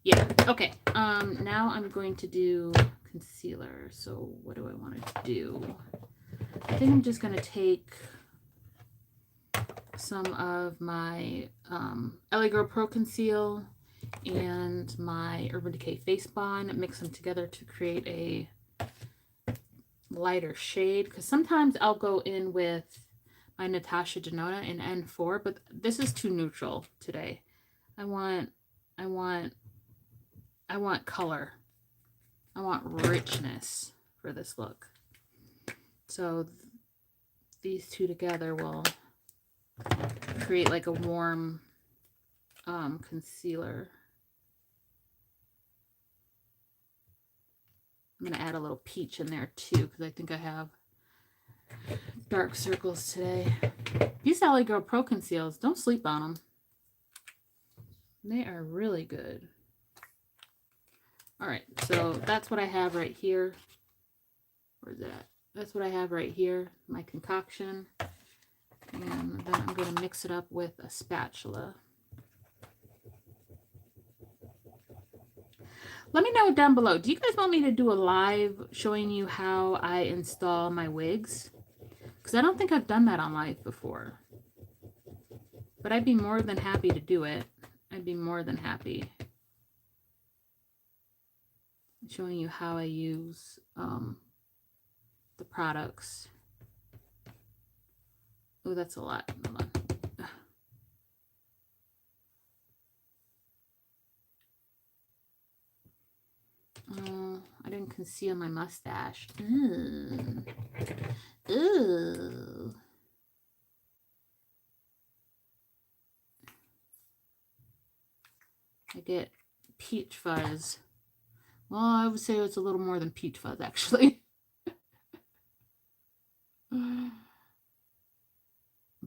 yeah, okay. Now I'm going to do concealer. So what do I want to do? I think I'm just going to take some of my LA Girl Pro Conceal and my Urban Decay Face Bond, mix them together to create a lighter shade, because sometimes I'll go in with my Natasha Denona in N4, but this is too neutral today. I want color. I want richness for this look. So these two together will create like a warm concealer. I'm going to add a little peach in there too, because I think I have dark circles today. These LA Girl Pro Conceals, don't sleep on them. They are really good. All right, so that's what I have right here. Where's it at? That's what I have right here, my concoction. And then I'm going to mix it up with a spatula. Let me know down below. Do you guys want me to do a live showing you how I install my wigs? Because I don't think I've done that on live before. But I'd be more than happy to do it. I'd be more than happy. Showing you how I use the products. Oh, that's a lot. Hold on. I didn't conceal my mustache. Ooh. Ooh. I get peach fuzz. Well, I would say it's a little more than peach fuzz, actually.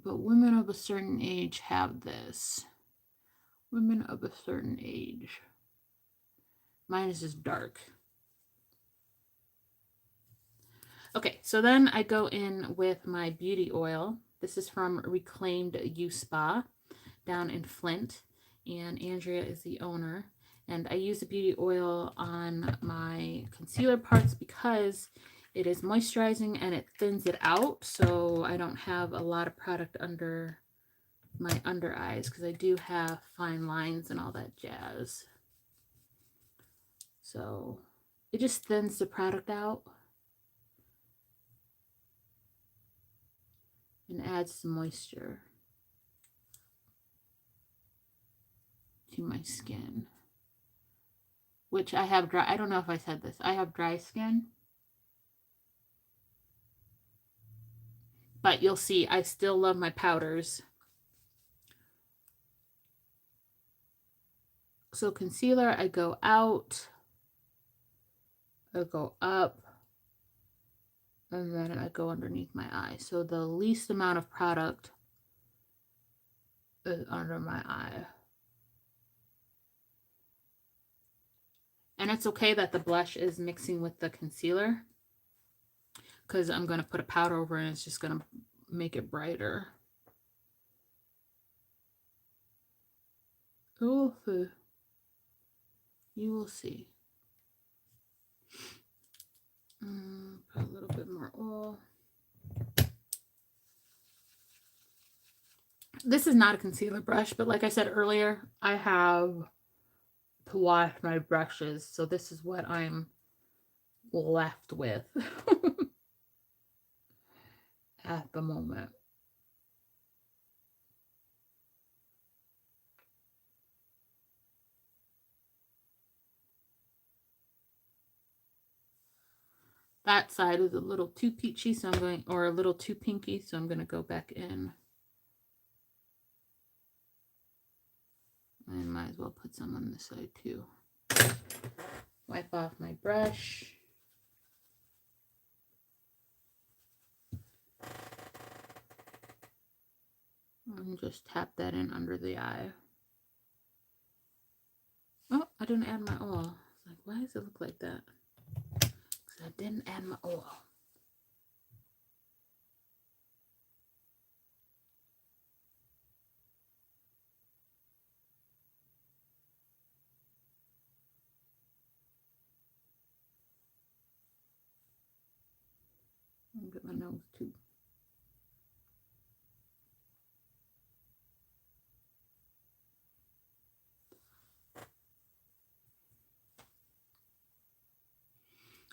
But women of a certain age have this. Women of a certain age. Mine is just dark. Okay, so then I go in with my beauty oil. This is from Reclaimed You Spa down in Flint, and Andrea is the owner. And I use the beauty oil on my concealer parts because it is moisturizing and it thins it out, so I don't have a lot of product under my under eyes because I do have fine lines and all that jazz. So it just thins the product out and adds some moisture to my skin, which I have dry. I don't know if I said this. I have dry skin, but you'll see I still love my powders. So concealer, I go out, I go up, and then I go underneath my eye. So the least amount of product is under my eye. And it's okay that the blush is mixing with the concealer, because I'm going to put a powder over it and it's just going to make it brighter. You will see. Put a little bit more oil. This is not a concealer brush, but like I said earlier, I have to wash my brushes, so this is what I'm left with at the moment. That side is a little too peachy, so I'm going, or a little too pinky, so I'm going to go back in. I might as well put some on this side too. Wipe off my brush. And just tap that in under the eye. Oh, I didn't add my oil. It's like, why does it look like that? Because I didn't add my oil. I'll get my nose too.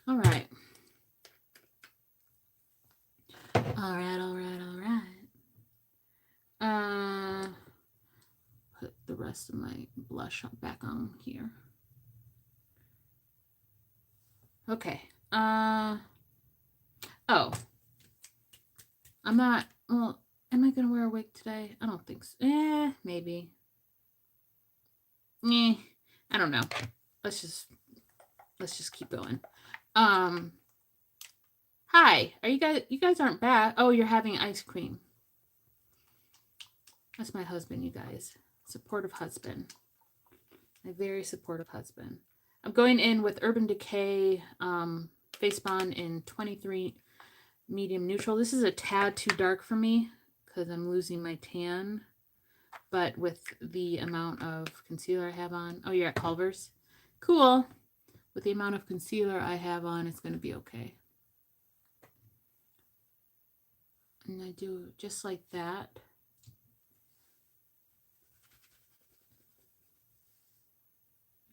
All right. Put the rest of my blush back on here. Okay. Oh. I'm not, well, am I going to wear a wig today? I don't think so. Maybe. I don't know. Let's just keep going. Hi. Are you guys aren't bad. Oh, you're having ice cream. That's my husband, you guys. Supportive husband. My very supportive husband. I'm going in with Urban Decay Face Bond in 23 medium neutral. This is a tad too dark for me because I'm losing my tan. But with the amount of concealer I have on. Oh, you're at Culver's? Cool. With the amount of concealer I have on, it's going to be okay. And I do just like that.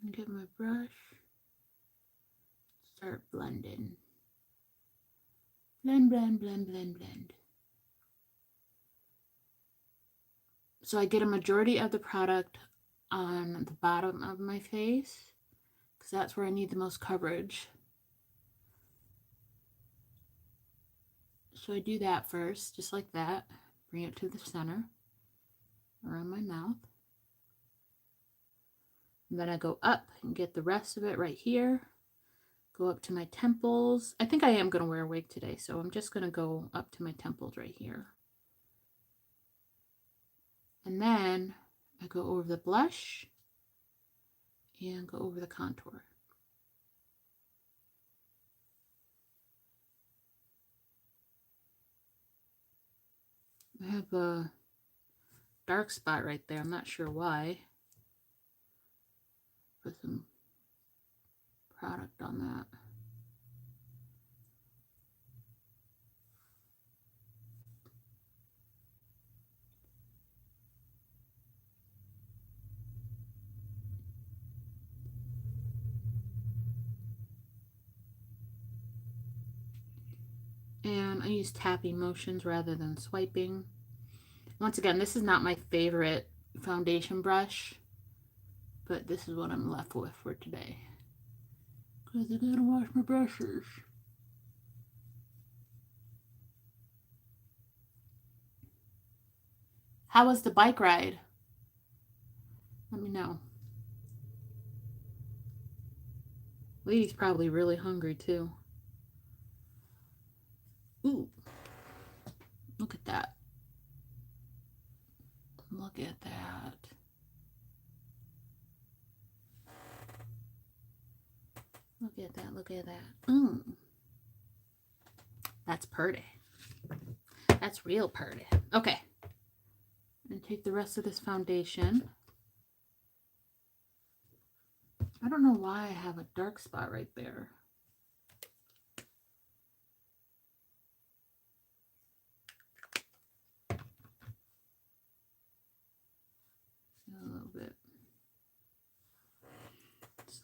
And get my brush. Start blending. Blend, blend, blend, blend, blend. So I get a majority of the product on the bottom of my face because that's where I need the most coverage. So I do that first, just like that. Bring it to the center around my mouth. And then I go up and get the rest of it right here. Go up to my temples. I think I am going to wear a wig today, so I'm just going to go up to my temples right here. And then I go over the blush and go over the contour. I have a dark spot right there. I'm not sure why. Put some product on that. And I use tapping motions rather than swiping. Once again, this is not my favorite foundation brush, but this is what I'm left with for today. Because I gotta wash my brushes. How was the bike ride? Let me know. Lady's probably really hungry too. Ooh. Look at that. Look at that. Look at that. Look at that. That's pretty. That's real pretty. Okay. And take the rest of this foundation. I don't know why I have a dark spot right there.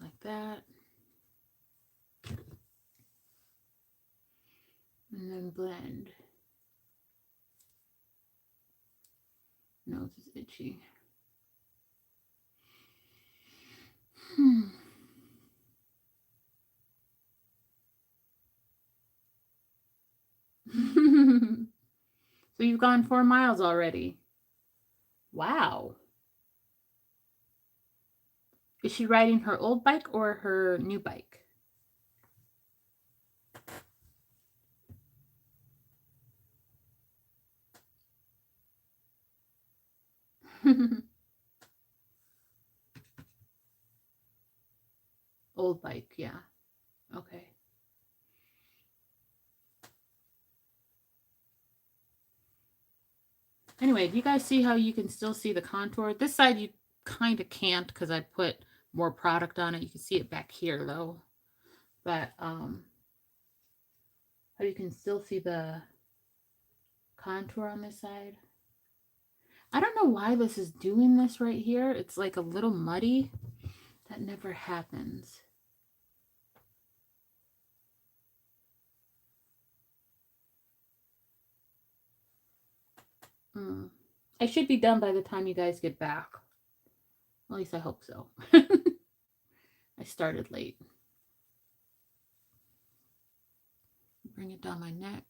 Just like that. And then blend. Nose is itchy. So you've gone 4 miles already. Wow. Is she riding her old bike or her new bike? Old bike, yeah. Okay. Anyway, do you guys see how you can still see the contour? This side you kind of can't because I put more product on it. You can see it back here though. But how you can still see the contour on this side. I don't know why this is doing this right here. It's like a little muddy. That never happens. I should be done by the time you guys get back. At least I hope so. I started late. Bring it down my neck.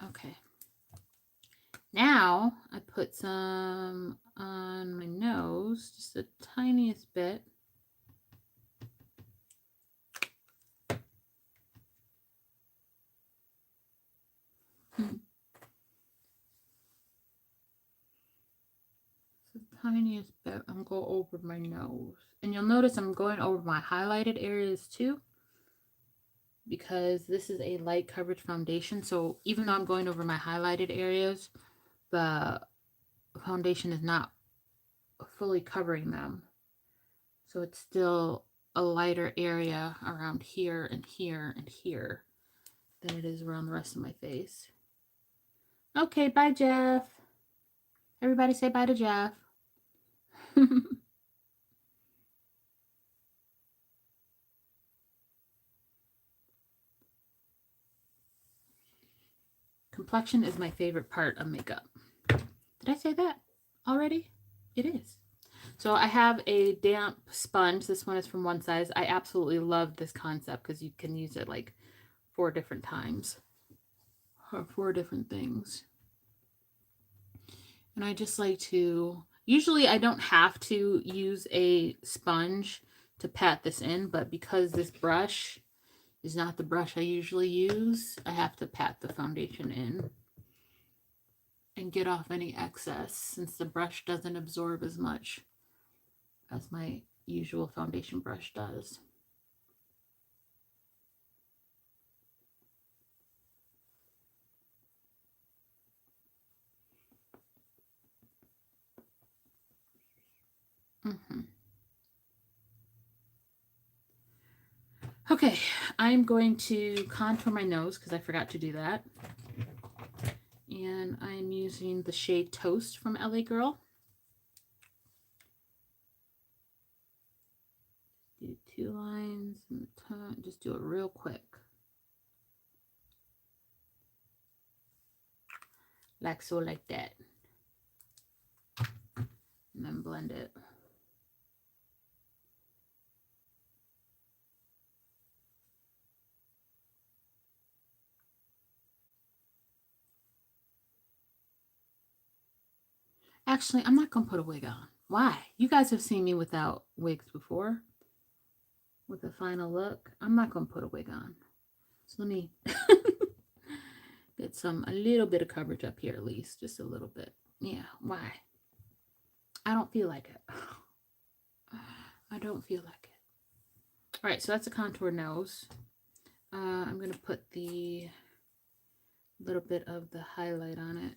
Okay. Now I put some on my nose, just the tiniest bit. The tiniest bit. I'm going over my nose. And you'll notice I'm going over my highlighted areas too, because this is a light coverage foundation. So even though I'm going over my highlighted areas, the foundation is not fully covering them. So it's still a lighter area around here and here and here than it is around the rest of my face. Okay, bye, Jeff. Everybody say bye to Jeff. Complexion is my favorite part of makeup. Did I say that already? It is. So I have a damp sponge. This one is from One Size. I absolutely love this concept because you can use it like 4 different times or 4 different things. And I just like to, usually I don't have to use a sponge to pat this in, but because this brush is not the brush I usually use, I have to pat the foundation in and get off any excess since the brush doesn't absorb as much as my usual foundation brush does. Okay, I'm going to contour my nose because I forgot to do that. And I'm using the shade Toast from LA Girl. Do 2 lines and just do it real quick. Like so, like that. And then blend it. Actually, I'm not going to put a wig on. Why? You guys have seen me without wigs before. With a final look. I'm not going to put a wig on. So let me get a little bit of coverage up here at least. Just a little bit. Yeah, why? I don't feel like it. I don't feel like it. All right, so that's a contour nose. I'm going to put the little bit of the highlight on it.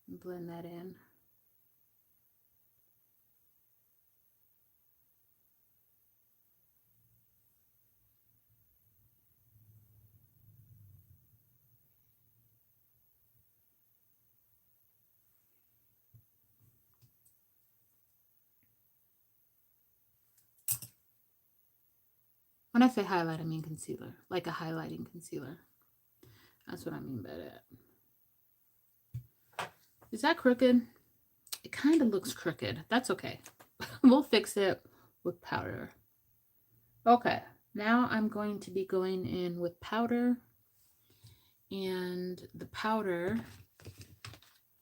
Blend that in. When I say highlight, I mean concealer, like a highlighting concealer. That's what I mean by that. Is that crooked? It kind of looks crooked. That's okay. We'll fix it with powder. Okay, now I'm going to be going in with powder. And the powder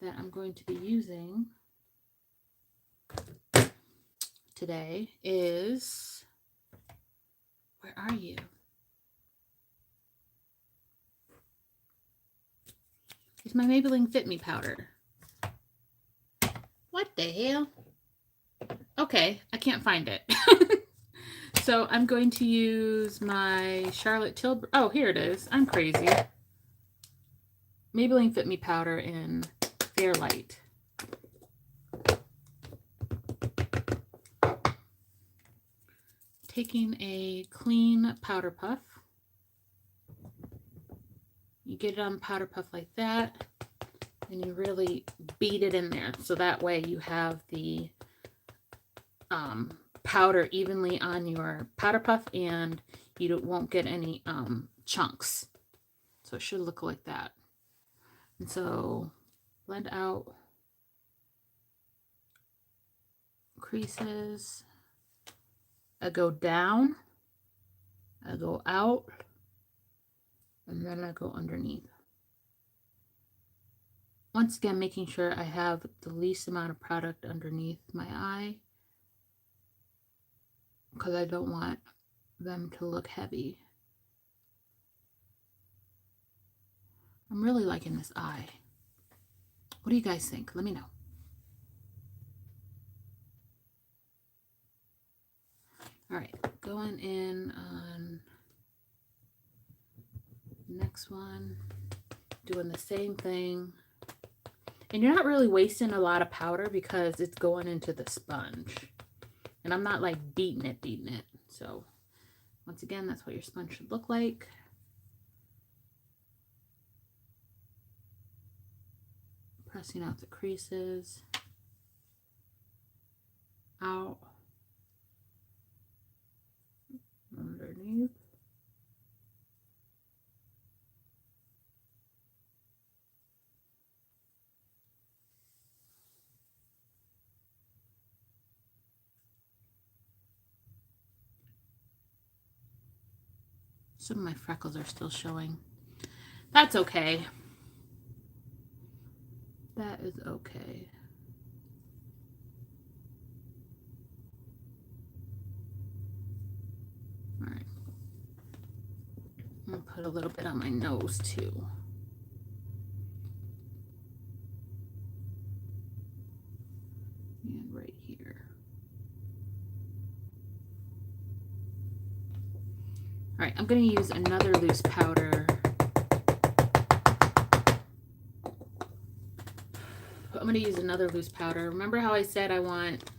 that I'm going to be using today is, where are you? It's my Maybelline Fit Me powder. What the hell? Okay, I can't find it. So I'm going to use my Charlotte Tilbury. Oh, here it is. I'm crazy. Maybelline Fit Me powder in Fairlight. Taking a clean powder puff. You get it on powder puff like that, and you really beat it in there. So that way you have the powder evenly on your powder puff, and you won't get any chunks. So it should look like that. And so blend out creases. I go down, I go out, and then I go underneath. Once again, making sure I have the least amount of product underneath my eye, because I don't want them to look heavy. I'm really liking this eye. What do you guys think? Let me know. All right, going in on the next one, doing the same thing. And you're not really wasting a lot of powder because it's going into the sponge. And I'm not like beating it. So once again, that's what your sponge should look like. Pressing out the creases. Out. Underneath. Some of my freckles are still showing. That's okay. That is okay. All right. I'm going to put a little bit on my nose too. And right here. All right, I'm going to use another loose powder. I'm going to use another loose powder. Remember how I said I want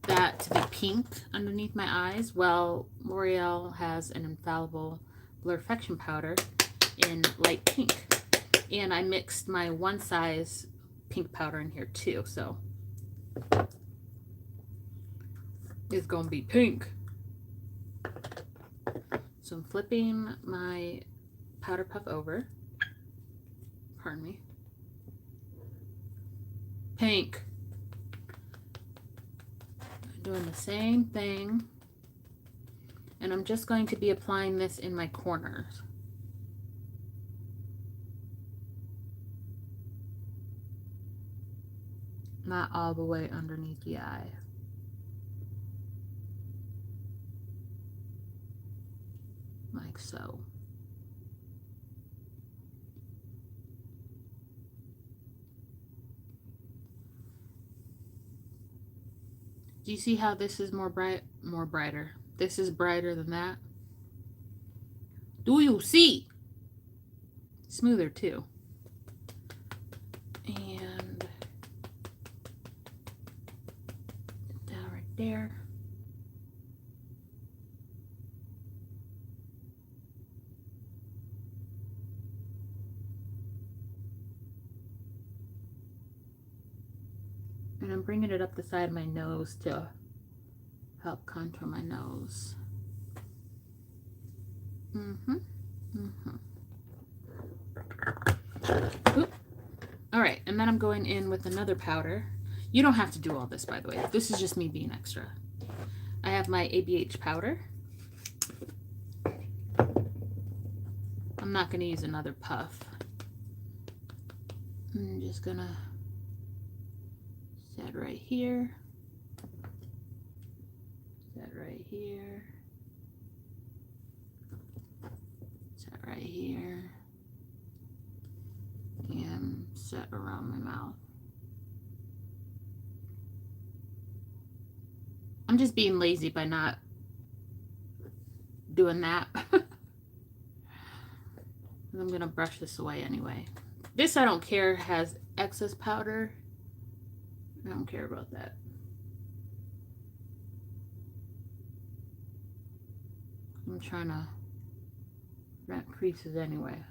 that to be pink underneath my eyes? Well, L'Oreal has an infallible Blurfection powder in light pink. And I mixed my one size pink powder in here too, so it's going to be pink. So I'm flipping my powder puff over. Pardon me. Pink. I'm doing the same thing. And I'm just going to be applying this in my corners. Not all the way underneath the eye. Like so. Do you see how this is more brighter? This is brighter than that. Do you see? Smoother too. And down right there. And I'm bringing it up the side of my nose to help contour my nose. Mm-hmm. Mm-hmm. Oop. All right, and then I'm going in with another powder. You don't have to do all this, by the way. This is just me being extra. I have my ABH powder. I'm not going to use another puff. I'm just going to set right here. Set right here. Set right here. And set around my mouth. I'm just being lazy by not doing that. I'm going to brush this away anyway. This, I don't care, has excess powder. I don't care about that. I'm trying to prevent creases anyway.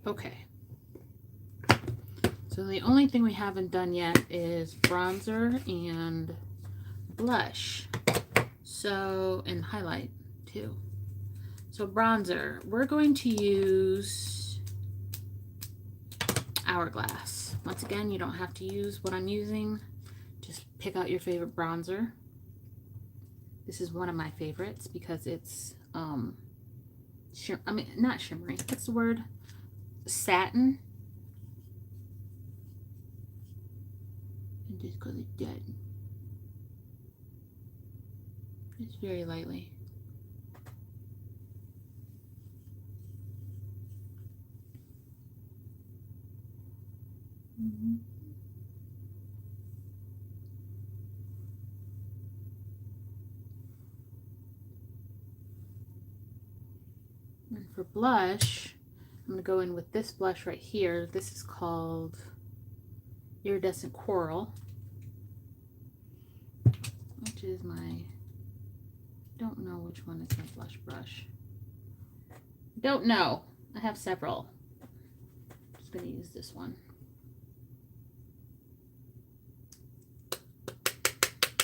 Okay. So the only thing we haven't done yet is bronzer and blush. So, and highlight too. So bronzer, we're going to use Hourglass. Once again, you don't have to use what I'm using. Just pick out your favorite bronzer. This is one of my favorites because it's, not shimmery. What's the word? Satin. And just because it's dead. Just very lightly. Mm-hmm. And for blush, I'm going to go in with this blush right here. This is called Iridescent Coral, which is my, don't know which one is my blush brush. Don't know. I have several. I'm just going to use this one.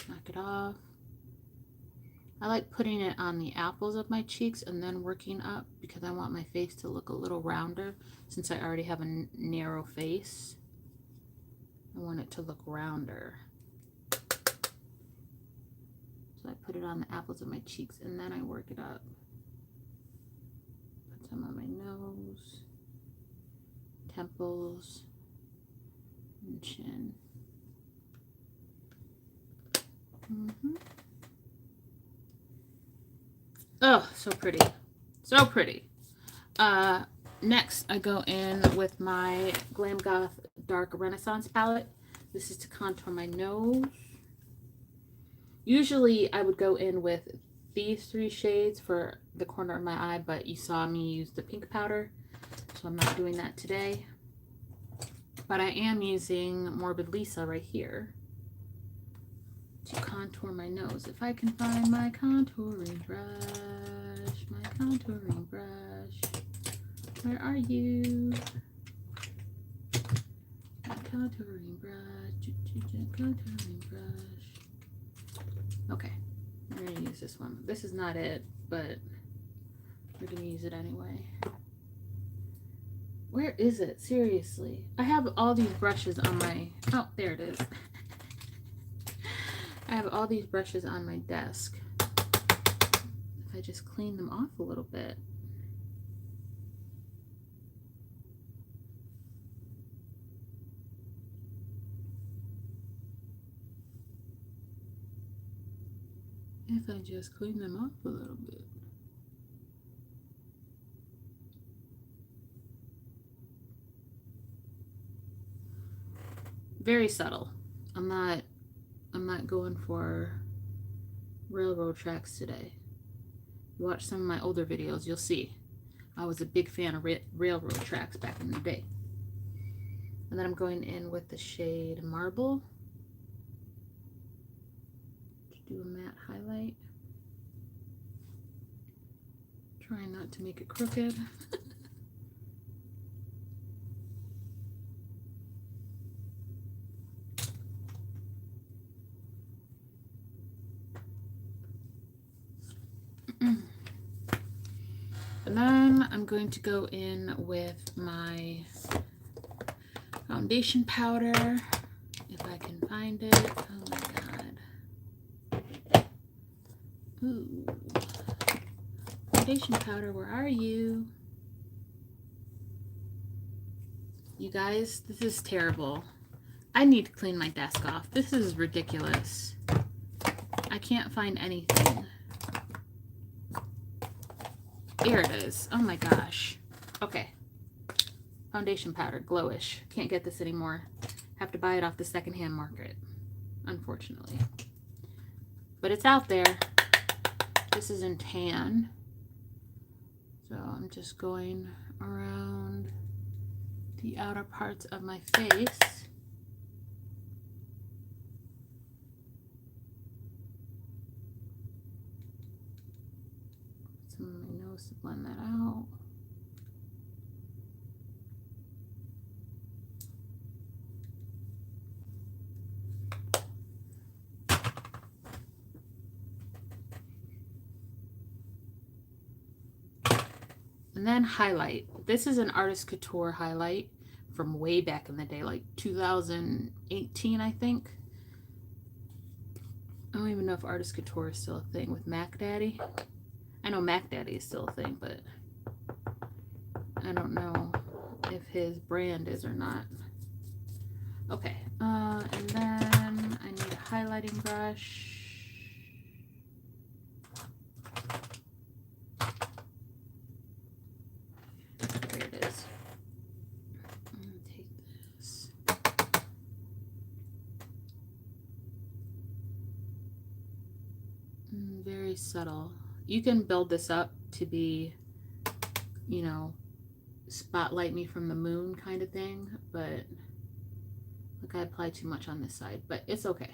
Knock it off. I like putting it on the apples of my cheeks and then working up because I want my face to look a little rounder since I already have a narrow face. I want it to look rounder. So I put it on the apples of my cheeks and then I work it up. Put some on my nose, temples, and chin. Mm-hmm. Oh, so pretty. So pretty. Next, I go in with my Glam Goth Dark Renaissance palette. This is to contour my nose. Usually, I would go in with these 3 shades for the corner of my eye, but you saw me use the pink powder, so I'm not doing that today. But I am using Morbid Lisa right here to contour my nose. If I can find my contouring brush, where are you? My contouring brush, contouring brush. Okay, I'm gonna use this one. This is not it, but we're gonna use it anyway. Where is it? Seriously. I have all these brushes on my, oh, there it is. I have all these brushes on my desk. If I just clean them off a little bit. If I just clean them off a little bit. Very subtle. I'm not going for railroad tracks today. You watch some of my older videos, you'll see I was a big fan of railroad tracks back in the day. And then I'm going in with the shade Marble to do a matte highlight. Trying not to make it crooked. And then I'm going to go in with my foundation powder, if I can find it. Oh my god. Ooh. Foundation powder, where are you? You guys, this is terrible. I need to clean my desk off. This is ridiculous. I can't find anything. Here it is. Oh my gosh. Okay. Foundation powder, glowish. Can't get this anymore. Have to buy it off the secondhand market, unfortunately. But it's out there. This is in tan. So I'm just going around the outer parts of my face. Some of my nose to blend that out. And then highlight. This is an Artist Couture highlight from way back in the day, like 2018, I think. I don't even know if Artist Couture is still a thing with Mac Daddy. I know Mac Daddy is still a thing, but I don't know if his brand is or not. Okay, and then I need a highlighting brush. There it is. I'm gonna take this. Very subtle. You can build this up to be, you know, spotlight me from the moon kind of thing, but look, I applied too much on this side, but it's okay.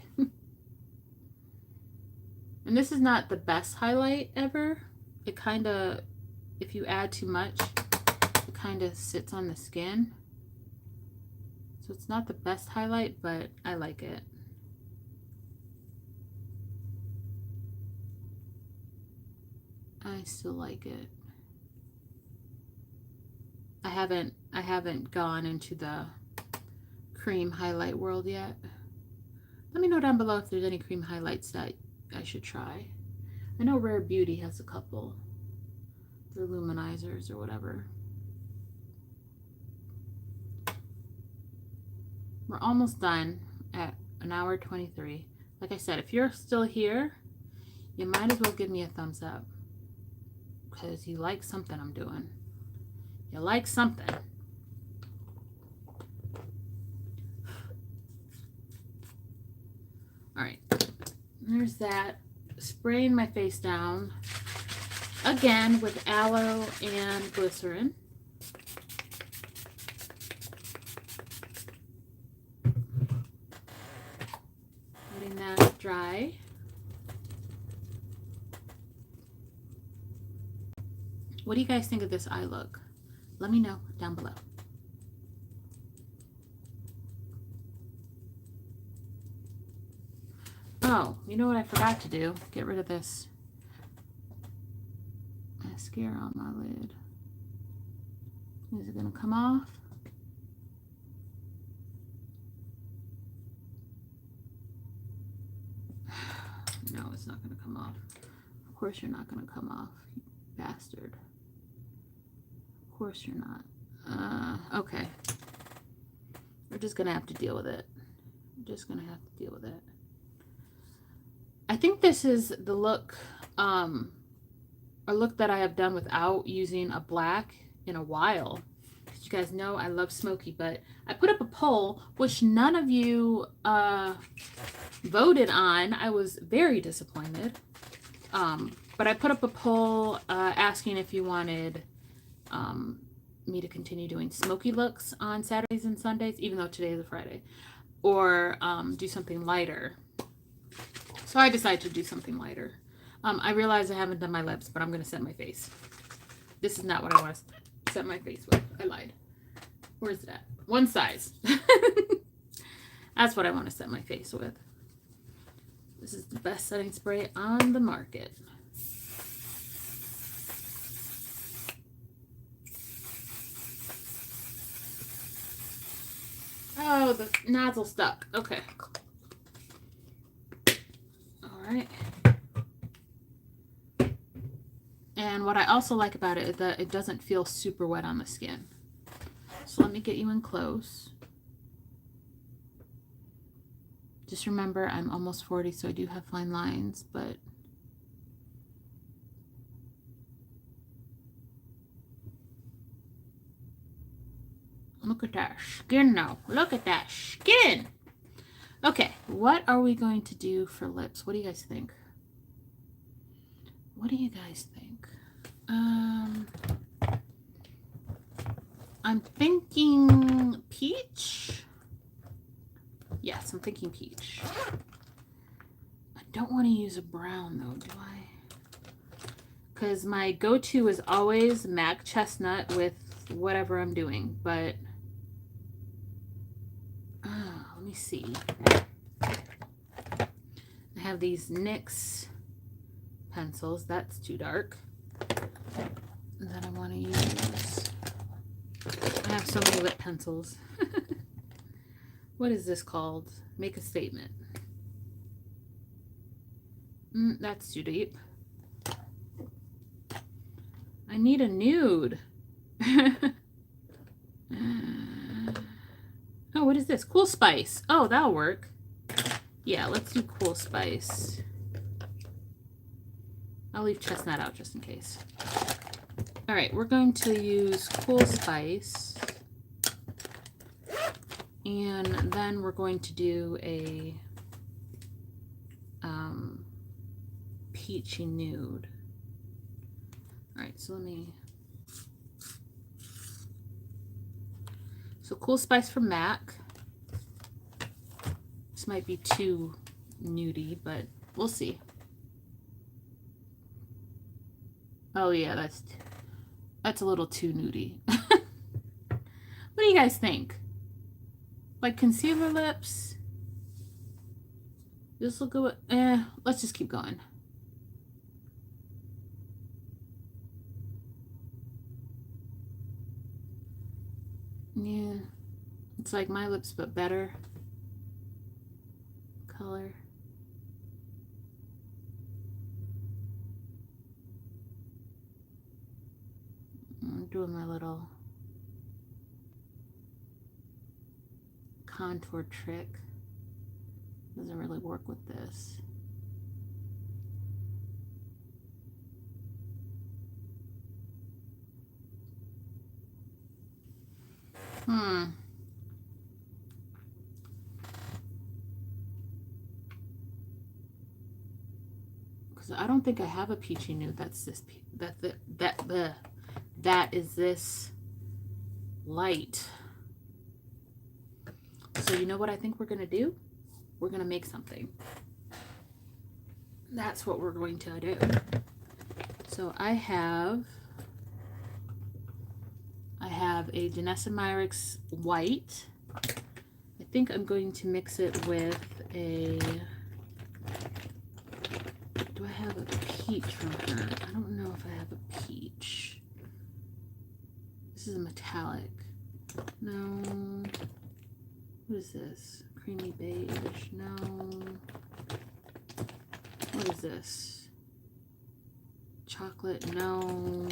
And this is not the best highlight ever. It kind of, if you add too much, it kind of sits on the skin. So it's not the best highlight, but I like it. I still like it. I haven't gone into the cream highlight world yet. Let me know down below if there's any cream highlights that I should try. I know Rare Beauty has a couple. They're luminizers or whatever. We're almost done at 1:23. Like I said, if you're still here, you might as well give me a thumbs up, because you like something I'm doing. You like something. All right, there's that. Spraying my face down again with aloe and glycerin. Letting that dry. What do you guys think of this eye look? Let me know down below. Oh, you know what I forgot to do? Get rid of this mascara on my lid. Is it gonna come off? No, it's not gonna come off. Of course you're not gonna come off, you bastard. Of course you're not. Okay. We're just gonna have to deal with it. We're just gonna have to deal with it. I think this is the look, a look that I have done without using a black in a while. You guys know I love smoky, but I put up a poll, which none of you voted on. I was very disappointed. But I put up a poll asking if you wanted me to continue doing smoky looks on Saturdays and Sundays, even though today is a Friday, or do something lighter. So I decided to do something lighter. I realize I haven't done my lips, but I'm going to set my face. This is not what I want to set my face with. I lied. Where's it at? One size. That's what I want to set my face with. This is the best setting spray on the market. Oh, the nozzle stuck. Okay. All right. And what I also like about it is that it doesn't feel super wet on the skin. So let me get you in close. Just remember, I'm almost 40, so I do have fine lines, but look at that skin now. Look at that skin. Okay, what are we going to do for lips? What do you guys think? What do you guys think? I'm thinking peach. Yes, I'm thinking peach. I don't want to use a brown though, do I? Because my go-to is always MAC chestnut with whatever I'm doing, but let me see. I have these NYX pencils. That's too dark. And then I want to use, I have so many lip pencils. What is this called? Make a statement. That's too deep. I need a nude. Oh, what is this? Cool Spice. Oh, that'll work. Yeah, let's do Cool Spice. I'll leave chestnut out just in case. All right, we're going to use Cool Spice. And then we're going to do a peachy nude. All right, so let me... So Cool Spice from MAC. This might be too nudie, but we'll see. Oh yeah, that's a little too nudie. What do you guys think? Like concealer lips? This will go, let's just keep going. Yeah, it's like my lips, but better color. I'm doing my little contour trick. Doesn't really work with this. Because I don't think I have a peachy nude. That's this. That is this light. So you know what I think we're gonna do? We're gonna make something. That's what we're going to do. So I have a Janessa Myricks white. I think I'm going to mix it with a, do I have a peach from her? I don't know if I have a peach. This is a metallic. No. What is this? Creamy beige. No. What is this? Chocolate. No.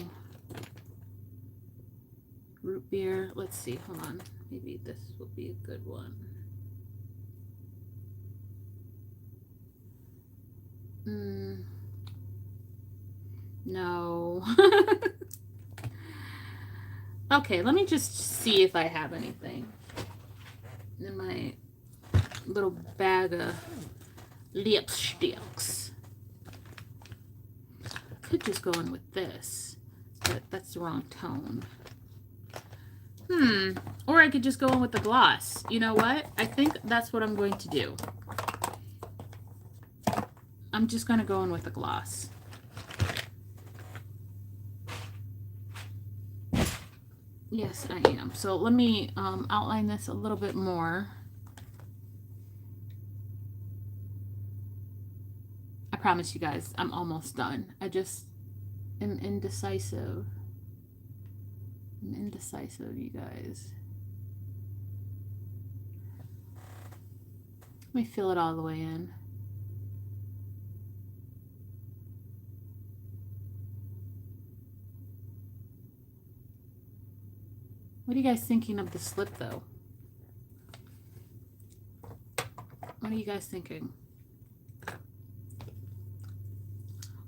Root beer. Let's see. Hold on. Maybe this will be a good one. No. Okay, let me just see if I have anything in my little bag of lipsticks. I could just go in with this, but that's the wrong tone. Or I could just go in with the gloss. You know what? I think that's what I'm going to do. I'm just going to go in with the gloss. Yes, I am. So let me outline this a little bit more. I promise you guys, I'm almost done. I just am indecisive. I'm indecisive, you guys. Let me fill it all the way in. What are you guys thinking of the slip, though? What are you guys thinking?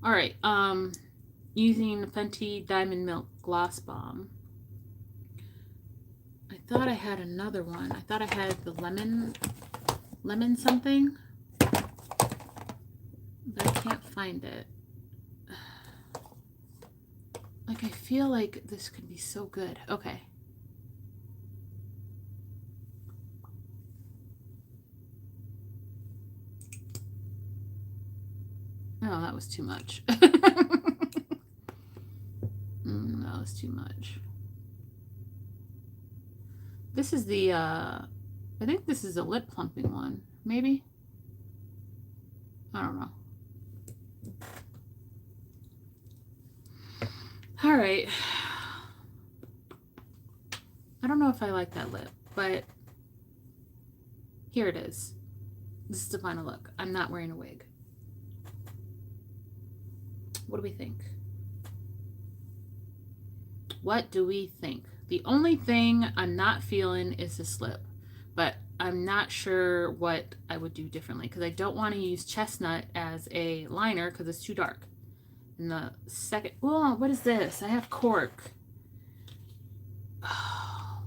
All right, using Fenty Diamond Milk Gloss Bomb. I thought I had another one. I thought I had the lemon something, but I can't find it. Like, I feel like this could be so good. Okay. Oh, that was too much. That was too much. This is the, I think this is a lip plumping one. Maybe? I don't know. All right. I don't know if I like that lip, but here it is. This is the final look. I'm not wearing a wig. What do we think? What do we think? The only thing I'm not feeling is the slip, but I'm not sure what I would do differently because I don't want to use chestnut as a liner because it's too dark. And the second, oh, what is this? I have cork. Oh.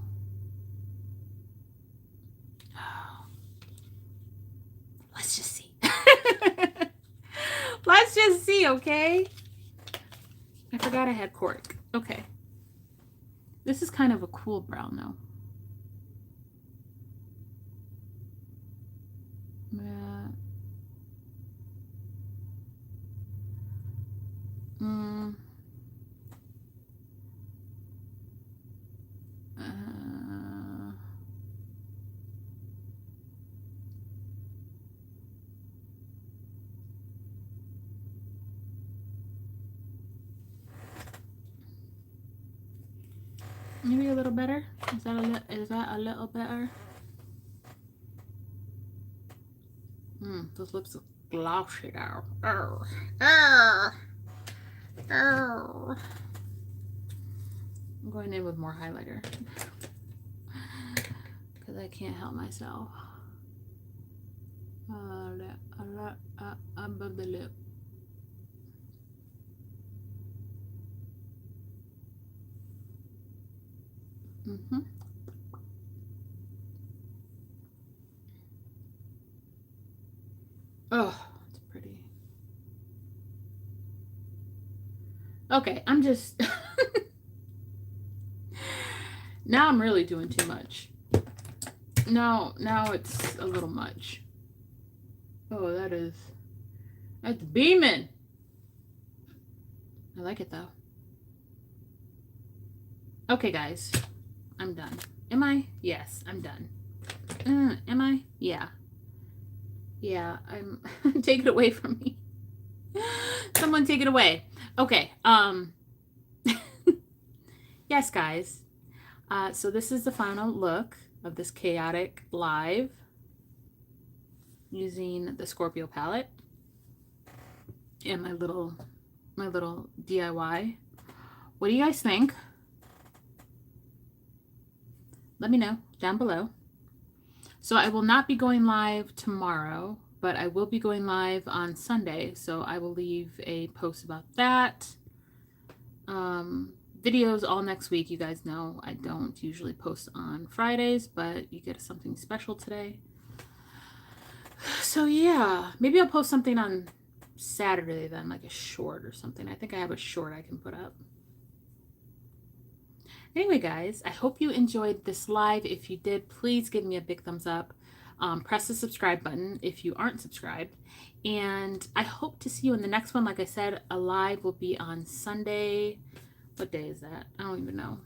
Oh. Let's just see. Let's just see, okay? I forgot I had cork. Okay. This is kind of a cool brown, though. Yeah. Maybe a little better. Is that a little better? Those lips are glossy now. I'm going in with more highlighter because I can't help myself. Above the lip. Oh, it's pretty. Okay, I'm just... Now I'm really doing too much. Now it's a little much. Oh, that's beaming. I like it though. Okay, guys, I'm done. Am I? Yes, I'm done. Am I? Yeah. Yeah, I'm... Take it away from me. Someone take it away. Okay, yes, guys. So this is the final look of this chaotic live using the Scorpio palette and my little DIY. What do you guys think? Let me know down below. So I will not be going live tomorrow, but I will be going live on Sunday. So I will leave a post about that. Videos all next week. You guys know I don't usually post on Fridays, but you get something special today. So yeah, maybe I'll post something on Saturday then, like a short or something. I think I have a short I can put up. Anyway, guys, I hope you enjoyed this live. If you did, please give me a big thumbs up. Press the subscribe button if you aren't subscribed. And I hope to see you in the next one. Like I said, a live will be on Sunday. What day is that? I don't even know.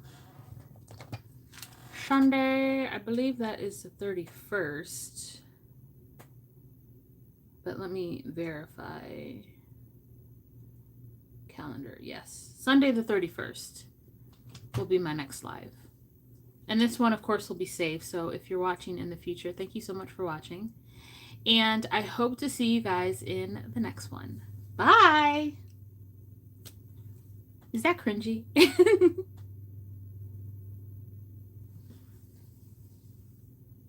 Sunday, I believe that is the 31st. But let me verify. Calendar, yes. Sunday the 31st will be my next live. And this one, of course, will be saved. So if you're watching in the future, thank you so much for watching. And I hope to see you guys in the next one. Bye! Is that cringy?